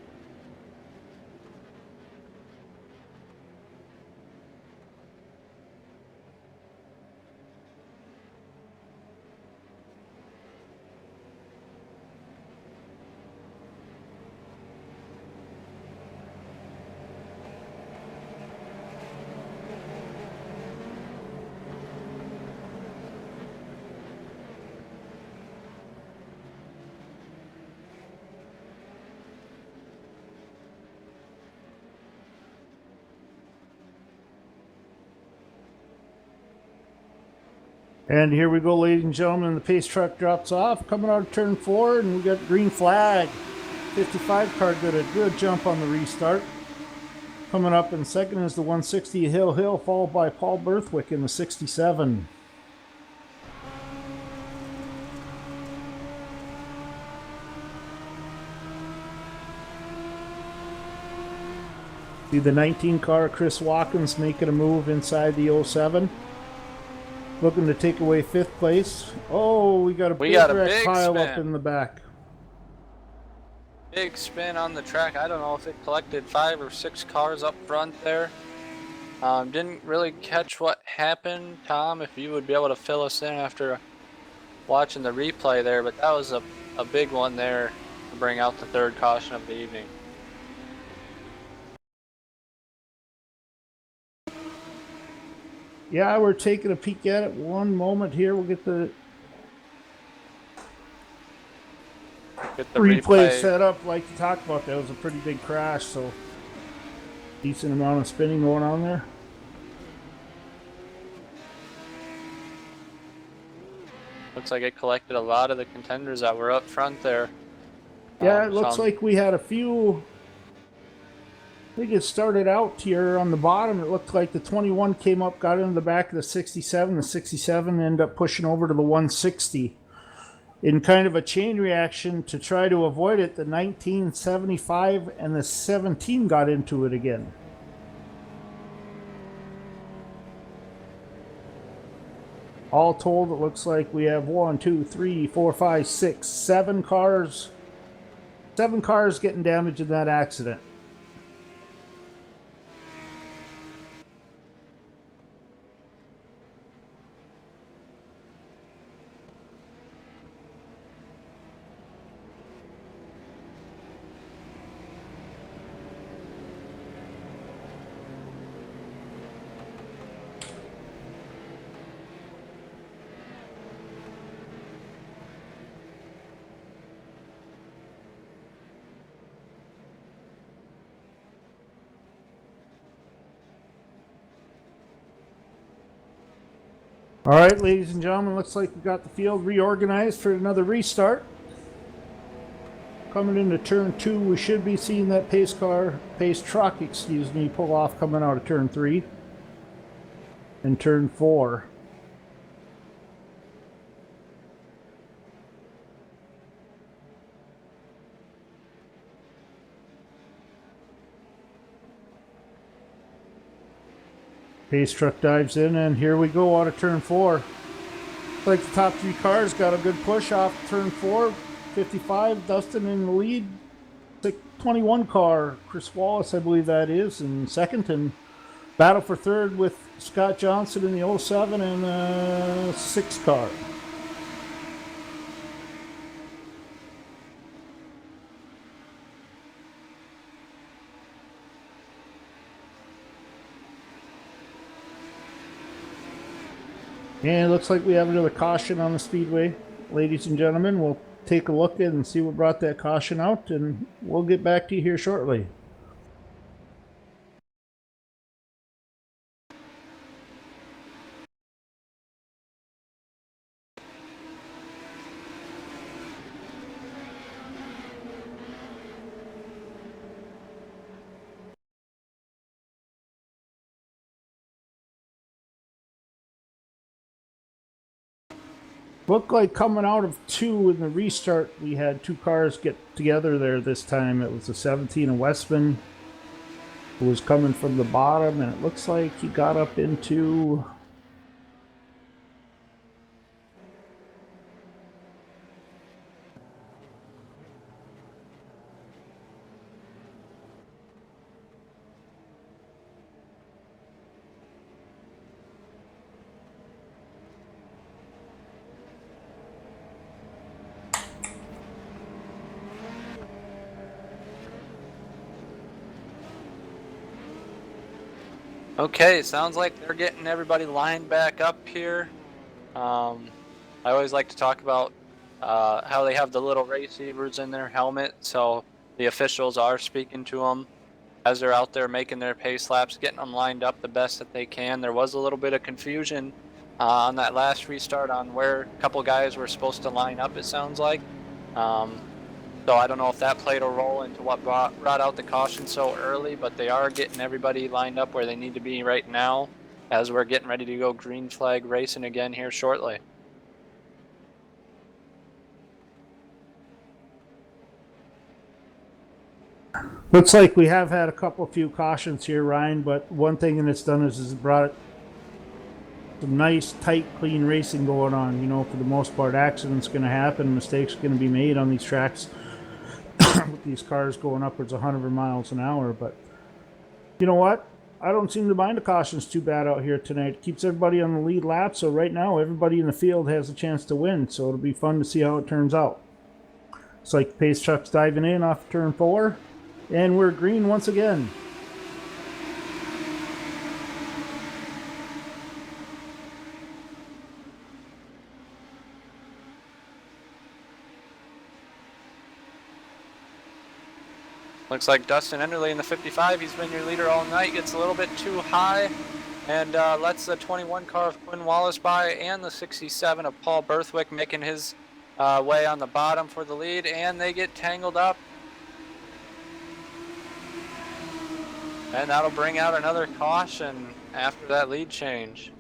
And here we go, ladies and gentlemen. The pace truck drops off, coming out of turn 4, and we got green flag. 55 car did a good jump on the restart. Coming up in second is the 160 Hill, followed by Paul Berthwick in the 67. See the 19 car, Chris Watkins, making a move inside the 07. Looking to take away 5th place. Oh, we got a big pile spin up in the back. Big spin on the track. I don't know if it collected 5 or 6 cars up front there. Didn't really catch what happened. Tom, if you would be able to fill us in after watching the replay there, but that was a big one there to bring out the 3rd caution of the evening. Yeah, we're taking a peek at it. One moment here. We'll get the replay set up. Like you talked about, that was a pretty big crash, so decent amount of spinning going on there. Looks like it collected a lot of the contenders that were up front there. Yeah, it looks like we had a few. I think it started out here on the bottom. It looked like the 21 came up, got into the back of the 67. The 67 ended up pushing over to the 160. In kind of a chain reaction to try to avoid it, the 1975 and the 17 got into it again. All told, it looks like we have 1, 2, 3, 4, 5, 6, 7 cars. 7 cars getting damaged in that accident. All right, ladies and gentlemen, looks like we got the field reorganized for another restart. Coming into turn 2, we should be seeing that pace truck, pull off coming out of turn 3 and turn 4. Pace truck dives in, and here we go out of turn 4. Looks like the top 3 cars got a good push off turn 4. 55, Dustin in the lead. The 21 car, Chris Wallace, I believe that is, in second, and battle for third with Scott Johnson in the 07 and 6 car. And it looks like we have another caution on the Speedway. Ladies and gentlemen, we'll take a look and see what brought that caution out, and we'll get back to you here shortly. Looked like coming out of 2 in the restart, we had 2 cars get together there this time. It was the 17 of Westman who was coming from the bottom, and it looks like he got up into... Okay, sounds like they're getting everybody lined back up here. I always like to talk about how they have the little receivers in their helmet, so the officials are speaking to them as they're out there making their pace laps, getting them lined up the best that they can. There was a little bit of confusion on that last restart on where a couple guys were supposed to line up, it sounds like. So I don't know if that played a role into what brought out the caution so early, but they are getting everybody lined up where they need to be right now as we're getting ready to go green flag racing again here shortly. Looks like we have had a few cautions here, Ryan, but one thing that it's done is brought some nice, tight, clean racing going on. You know, for the most part, accidents going to happen, mistakes are going to be made on these tracks with these cars going upwards of 100 miles an hour. But you know what? I don't seem to mind the cautions too bad out here tonight. It keeps everybody on the lead lap, so right now everybody in the field has a chance to win, so it'll be fun to see how it turns out. It's like the pace truck's diving in off turn 4, and we're green once again. Looks like Dustin Enderley in the 55, he's been your leader all night, gets a little bit too high and lets the 21 car of Quinn Wallace by, and the 67 of Paul Berthwick making his way on the bottom for the lead, and they get tangled up. And that'll bring out another caution after that lead change.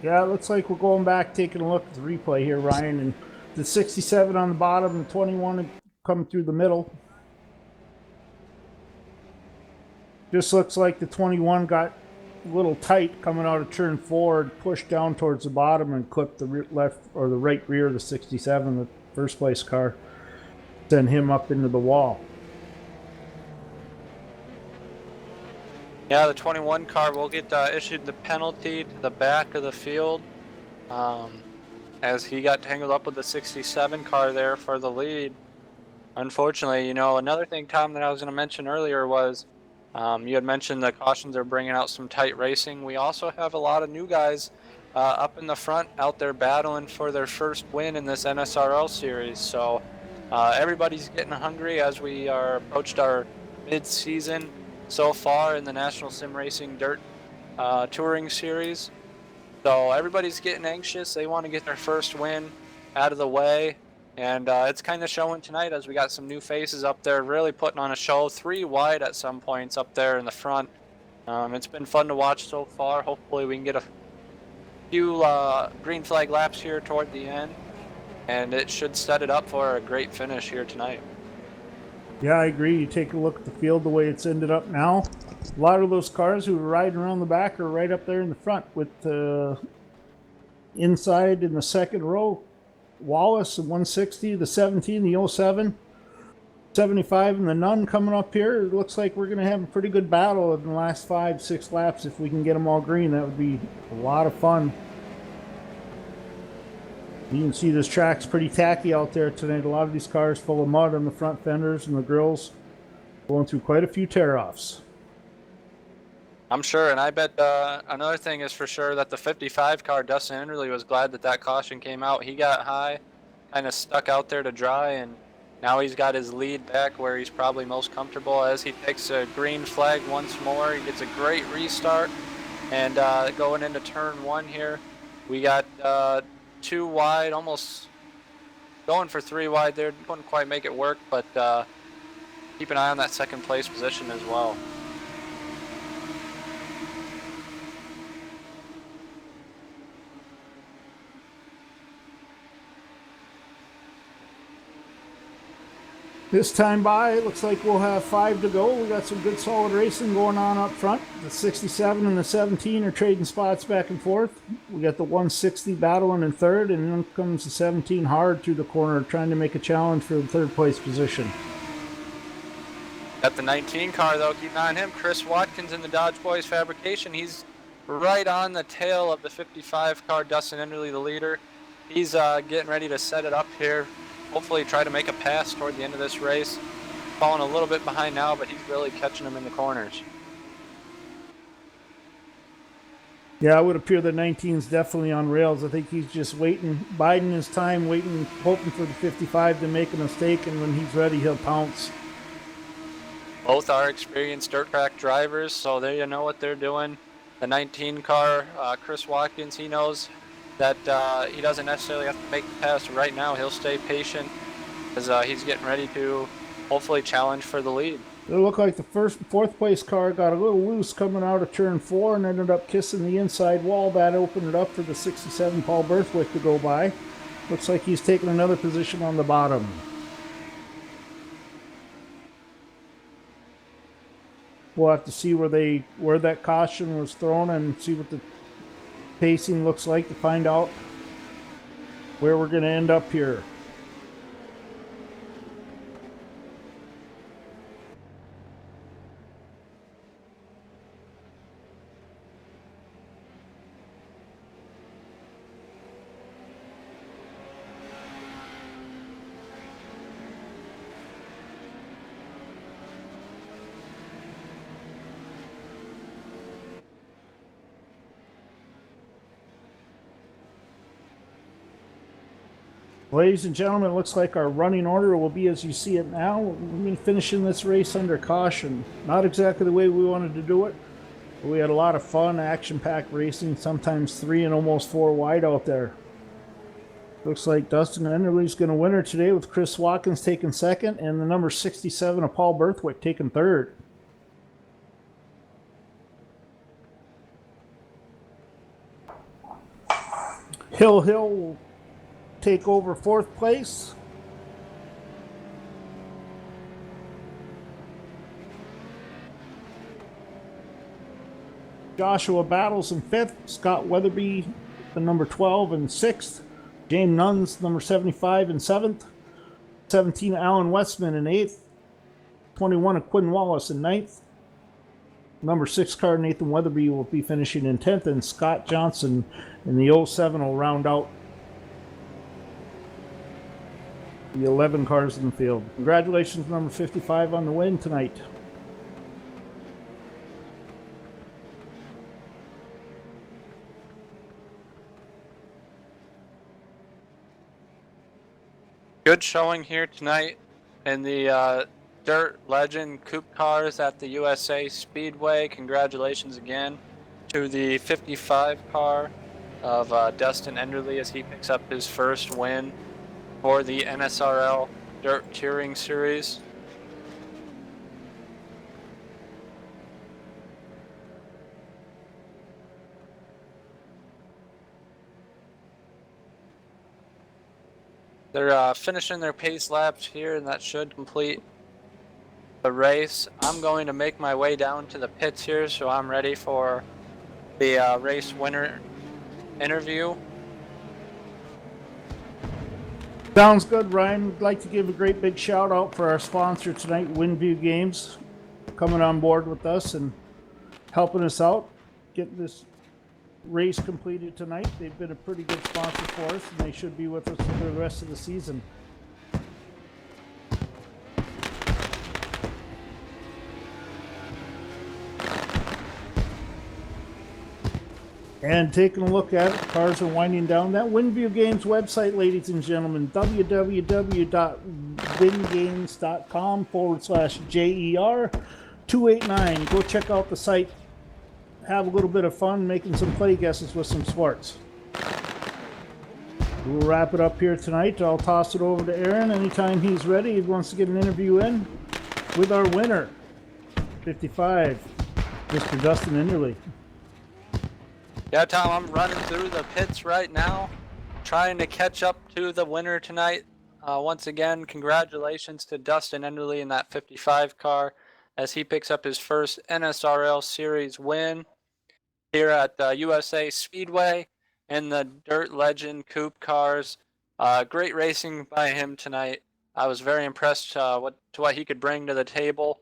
Yeah, it looks like we're going back, taking a look at the replay here, Ryan, and the 67 on the bottom, the 21 coming through the middle. Just looks like the 21 got a little tight coming out of turn 4, pushed down towards the bottom and clipped the left or the right rear of the 67, the first place car, send him up into the wall. Yeah, the 21 car will get issued the penalty to the back of the field as he got tangled up with the 67 car there for the lead. Unfortunately, you know, another thing, Tom, that I was going to mention earlier was you had mentioned the cautions are bringing out some tight racing. We also have a lot of new guys up in the front out there battling for their first win in this NSRL series. So everybody's getting hungry as we are approached our mid-season so far in the National Sim Racing Dirt Touring Series. So everybody's getting anxious. They want to get their first win out of the way. And it's kind of showing tonight as we got some new faces up there really putting on a show. 3 wide at some points up there in the front. It's been fun to watch so far. Hopefully we can get a few green flag laps here toward the end. And it should set it up for a great finish here tonight. Yeah, I agree. You take a look at the field the way it's ended up now. A lot of those cars who are riding around the back are right up there in the front with inside in the second row. Wallace, the 160, the 17, the 07, 75, and the Nun coming up here. It looks like we're going to have a pretty good battle in the last 5-6 laps. If we can get them all green, that would be a lot of fun. You can see this track's pretty tacky out there tonight. A lot of these cars full of mud on the front fenders and the grills. Going through quite a few tear-offs. I'm sure, and I bet another thing is for sure that the 55 car, Dustin Enderle, was glad that that caution came out. He got high, kind of stuck out there to dry, and now he's got his lead back where he's probably most comfortable as he takes a green flag once more. He gets a great restart, and going into turn 1 here, we got 2 wide, almost going for 3 wide there. Couldn't quite make it work, but keep an eye on that second place position as well. This time by, it looks like we'll have 5 to go. We got some good solid racing going on up front. The 67 and the 17 are trading spots back and forth. We got the 160 battling in third, and then comes the 17 hard through the corner, trying to make a challenge for the third place position. Got the 19 car though, keep an eye on him. Chris Watkins in the Dodge Boys Fabrication. He's right on the tail of the 55 car, Dustin Enderle, the leader. He's getting ready to set it up here. Hopefully try to make a pass toward the end of this race. Falling a little bit behind now, but he's really catching them in the corners. Yeah, it would appear the 19's definitely on rails. I think he's just waiting, biding his time, waiting, hoping for the 55 to make a mistake, and when he's ready, he'll pounce. Both are experienced dirt track drivers, so they know what they're doing. The 19 car, Chris Watkins, he knows that he doesn't necessarily have to make the pass right now. He'll stay patient as he's getting ready to hopefully challenge for the lead. It looked like the fourth place car got a little loose coming out of turn 4 and ended up kissing the inside wall. That opened it up for the 67 Paul Berthwick to go by. Looks like he's taking another position on the bottom. We'll have to see where that caution was thrown and see what the pacing looks like to find out where we're going to end up here. Ladies and gentlemen, it looks like our running order will be as you see it now. We've been finishing this race under caution. Not exactly the way we wanted to do it, but we had a lot of fun, action-packed racing, sometimes 3 and almost 4 wide out there. Looks like Dustin Enderle's going to win her today with Chris Watkins taking second and the number 67 of Paul Berthwick taking third. Hill will take over 4th place. Joshua Battles in 5th. Scott Weatherby, the number 12, in 6th. James Nuns, number 75, in 7th. 17, Alan Westman in 8th. 21, Quinn Wallace in 9th. Number 6 car, Nathan Weatherby, will be finishing in 10th, and Scott Johnson in the 07 will round out the 11 cars in the field. Congratulations, number 55, on the win tonight. Good showing here tonight in the Dirt Legend Coupe cars at the USA Speedway. Congratulations again to the 55 car of Dustin Enderle as he picks up his first win for the NSRL Dirt Touring Series. They're finishing their pace laps here, and that should complete the race. I'm going to make my way down to the pits here, so I'm ready for the race winner interview. Sounds good, Ryan. We'd like to give a great big shout out for our sponsor tonight, Windview Games, coming on board with us and helping us out, getting this race completed tonight. They've been a pretty good sponsor for us, and they should be with us for the rest of the season. And taking a look at it, cars are winding down. That WinView Games website, ladies and gentlemen, www.wingames.com/JER289. Go check out the site. Have a little bit of fun making some play guesses with some sports. We'll wrap it up here tonight. I'll toss it over to Aaron anytime he's ready. He wants to get an interview in with our winner, 55, Mr. Dustin Enderley. Yeah, Tom, I'm running through the pits right now, trying to catch up to the winner tonight. Once again, congratulations to Dustin Enderley in that 55 car as he picks up his first NSRL Series win here at USA Speedway in the Dirt Legend Coupe cars. Great racing by him tonight. I was very impressed to what he could bring to the table.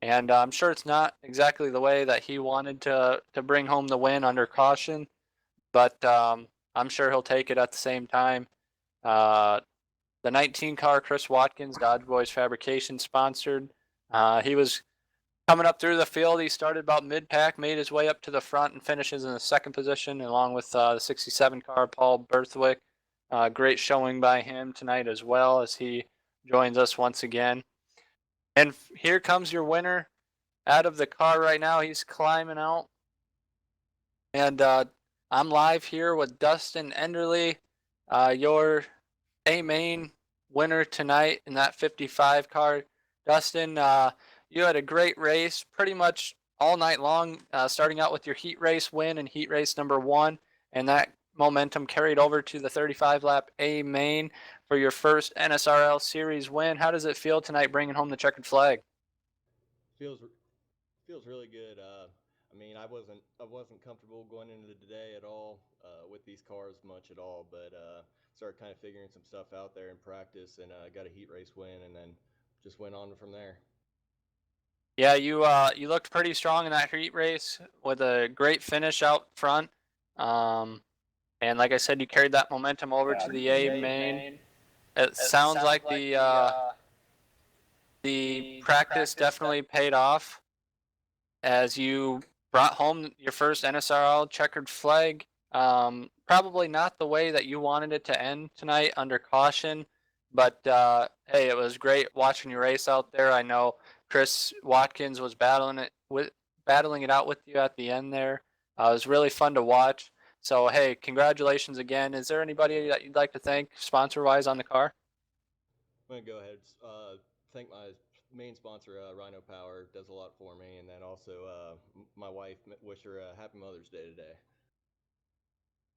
And I'm sure it's not exactly the way that he wanted to bring home the win under caution, but I'm sure he'll take it at the same time. The 19 car Chris Watkins, Dodge Boys Fabrication sponsored. He was coming up through the field. He started about mid-pack, made his way up to the front, and finishes in the second position, along with the 67 car Paul Berthwick. Great showing by him tonight as well as he joins us once again. And here comes your winner out of the car right now. He's climbing out. And I'm live here with Dustin Enderley, your A-Main winner tonight in that 55 car. Dustin, you had a great race pretty much all night long, starting out with your heat race win and heat race number 1. And that momentum carried over to the 35-lap A-Main for your first NSRL Series win. How does it feel tonight bringing home the checkered flag? Feels really good. I mean, I wasn't comfortable going into the day at all with these cars much at all, but started kind of figuring some stuff out there in practice, and got a heat race win, and then just went on from there. Yeah, you looked pretty strong in that heat race with a great finish out front. And like I said, you carried that momentum over to the A-Main. It sounds like the practice definitely paid off as you brought home your first NSRL checkered flag. Probably not the way that you wanted it to end tonight under caution, but hey, it was great watching you race out there. I know Chris Watkins was battling it out with you at the end there. It was really fun to watch. So, hey, congratulations again. Is there anybody that you'd like to thank sponsor-wise on the car? I'm going to go ahead thank my main sponsor, Rhino Power, does a lot for me, and then also my wife, wish her a happy Mother's Day today.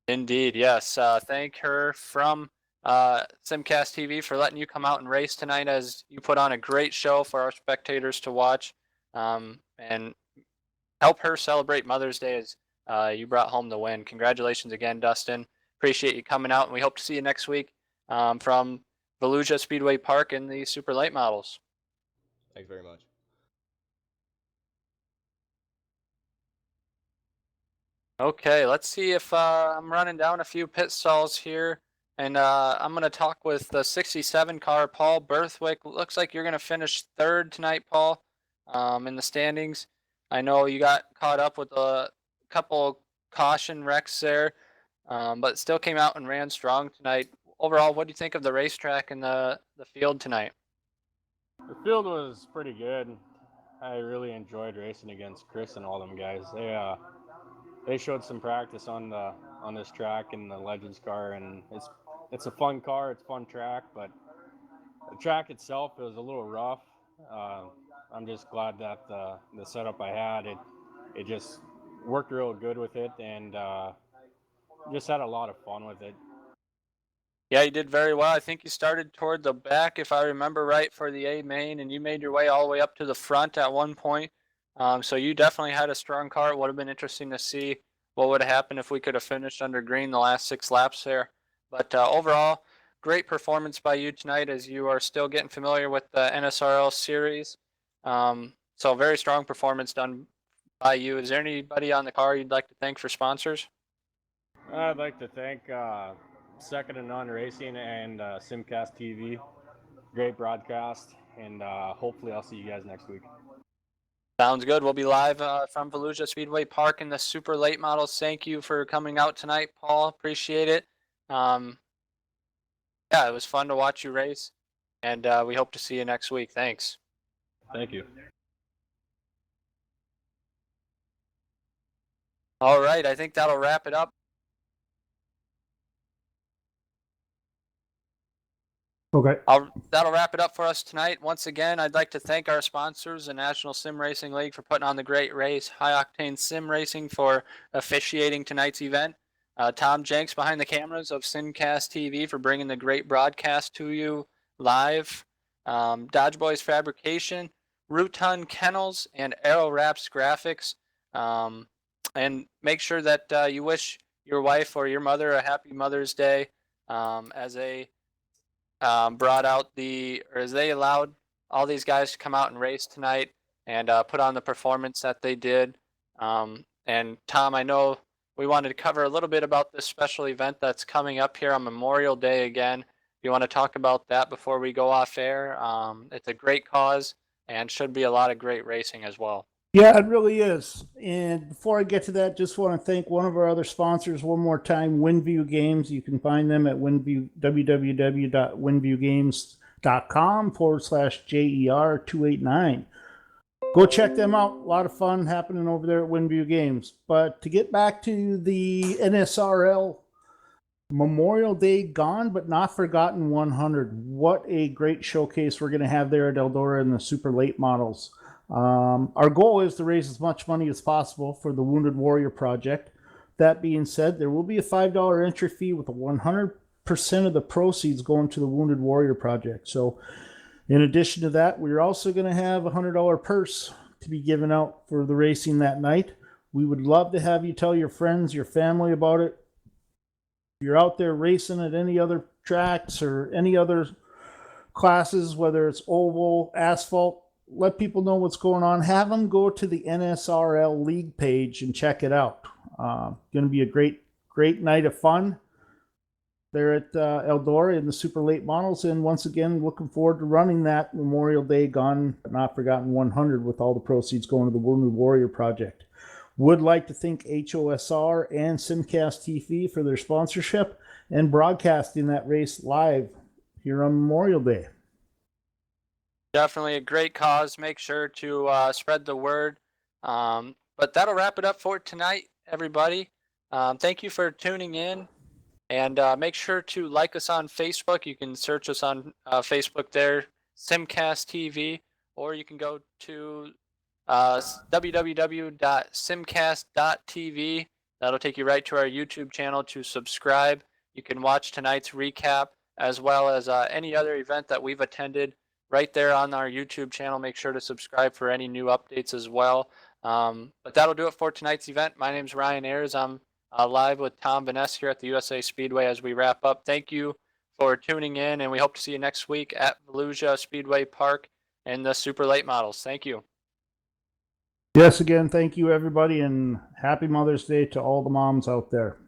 Indeed, yes. Thank her from Simcast TV for letting you come out and race tonight as you put on a great show for our spectators to watch, and help her celebrate Mother's Day as you brought home the win. Congratulations again, Dustin. Appreciate you coming out, and we hope to see you next week from Volusia Speedway Park in the Super Late Models. Thanks very much. Okay, let's see if I'm running down a few pit stalls here, and I'm going to talk with the 67 car, Paul Berthwick. Looks like you're going to finish third tonight, Paul, in the standings. I know you got caught up with a couple caution wrecks there, but still came out and ran strong tonight. Overall, what do you think of the racetrack and the field tonight? The field was pretty good. I really enjoyed racing against Chris and all them guys. They showed some practice on this track in the Legends car, and it's a fun car, it's a fun track, but the track itself was a little rough. I'm just glad that the setup I had, it just worked real good with it, and just had a lot of fun with it. Yeah, you did very well. I think you started toward the back, if I remember right, for the A-Main, and you made your way all the way up to the front at one point. So you definitely had a strong car. It would have been interesting to see what would have happened if we could have finished under green the last 6 laps there. But overall, great performance by you tonight as you are still getting familiar with the NSRL series. So very strong performance done by you. Is there anybody on the car you'd like to thank for sponsors? I'd like to thank Second and None Racing and Simcast TV. Great broadcast, and hopefully I'll see you guys next week. Sounds good. We'll be live from Volusia Speedway Park in the super late models. Thank you for coming out tonight, Paul. Appreciate it. Yeah, it was fun to watch you race, and we hope to see you next week. Thanks. Thank you. All right, I think that'll wrap it up. Okay. That'll wrap it up for us tonight. Once again, I'd like to thank our sponsors, the National Sim Racing League, for putting on the great race, High Octane Sim Racing for officiating tonight's event, Tom Jenks behind the cameras of Simcast TV for bringing the great broadcast to you live, Dodge Boys Fabrication, Ruton Kennels, and Aero Wraps Graphics. And make sure that you wish your wife or your mother a happy Mother's Day as they as they allowed all these guys to come out and race tonight and put on the performance that they did. And Tom, I know we wanted to cover a little bit about this special event that's coming up here on Memorial Day again. You want to talk about that before we go off air? It's a great cause and should be a lot of great racing as well. Yeah, it really is. And before I get to that, just want to thank one of our other sponsors one more time, Windview Games. You can find them at www.windviewgames.com/JER289. Go check them out. A lot of fun happening over there at Windview Games. But to get back to the NSRL Memorial Day Gone But Not Forgotten 100, what a great showcase we're going to have there at Eldora in the super late models. Our goal is to raise as much money as possible for the Wounded Warrior Project. That being said, there will be a $5 entry fee with 100% of the proceeds going to the Wounded Warrior Project. So in addition to that, we're also going to have a $100 purse to be given out for the racing that night. We would love to have you tell your friends, your family about it. If you're out there racing at any other tracks or any other classes, whether it's oval, asphalt, let people know what's going on. Have them go to the NSRL League page and check it out. Going to be a great night of fun there at Eldora in the super late models. And once again, looking forward to running that Memorial Day Gone But Not Forgotten 100 with all the proceeds going to the Wounded Warrior Project. Would like to thank HOSR and Simcast TV for their sponsorship and broadcasting that race live here on Memorial Day. Definitely a great cause. Make sure to spread the word. But that'll wrap it up for tonight, everybody. Thank you for tuning in. And make sure to like us on Facebook. You can search us on Facebook there, Simcast TV. Or you can go to www.simcast.tv. That'll take you right to our YouTube channel to subscribe. You can watch tonight's recap as well as any other event that we've attended right there on our YouTube channel. Make sure to subscribe for any new updates as well. But that'll do it for tonight's event. My name's Ryan Ayers. I'm live with Tom Vaness here at the USA Speedway as we wrap up. Thank you for tuning in, and we hope to see you next week at Volusia Speedway Park in the super late models. Thank you. Yes, again, thank you, everybody, and happy Mother's Day to all the moms out there.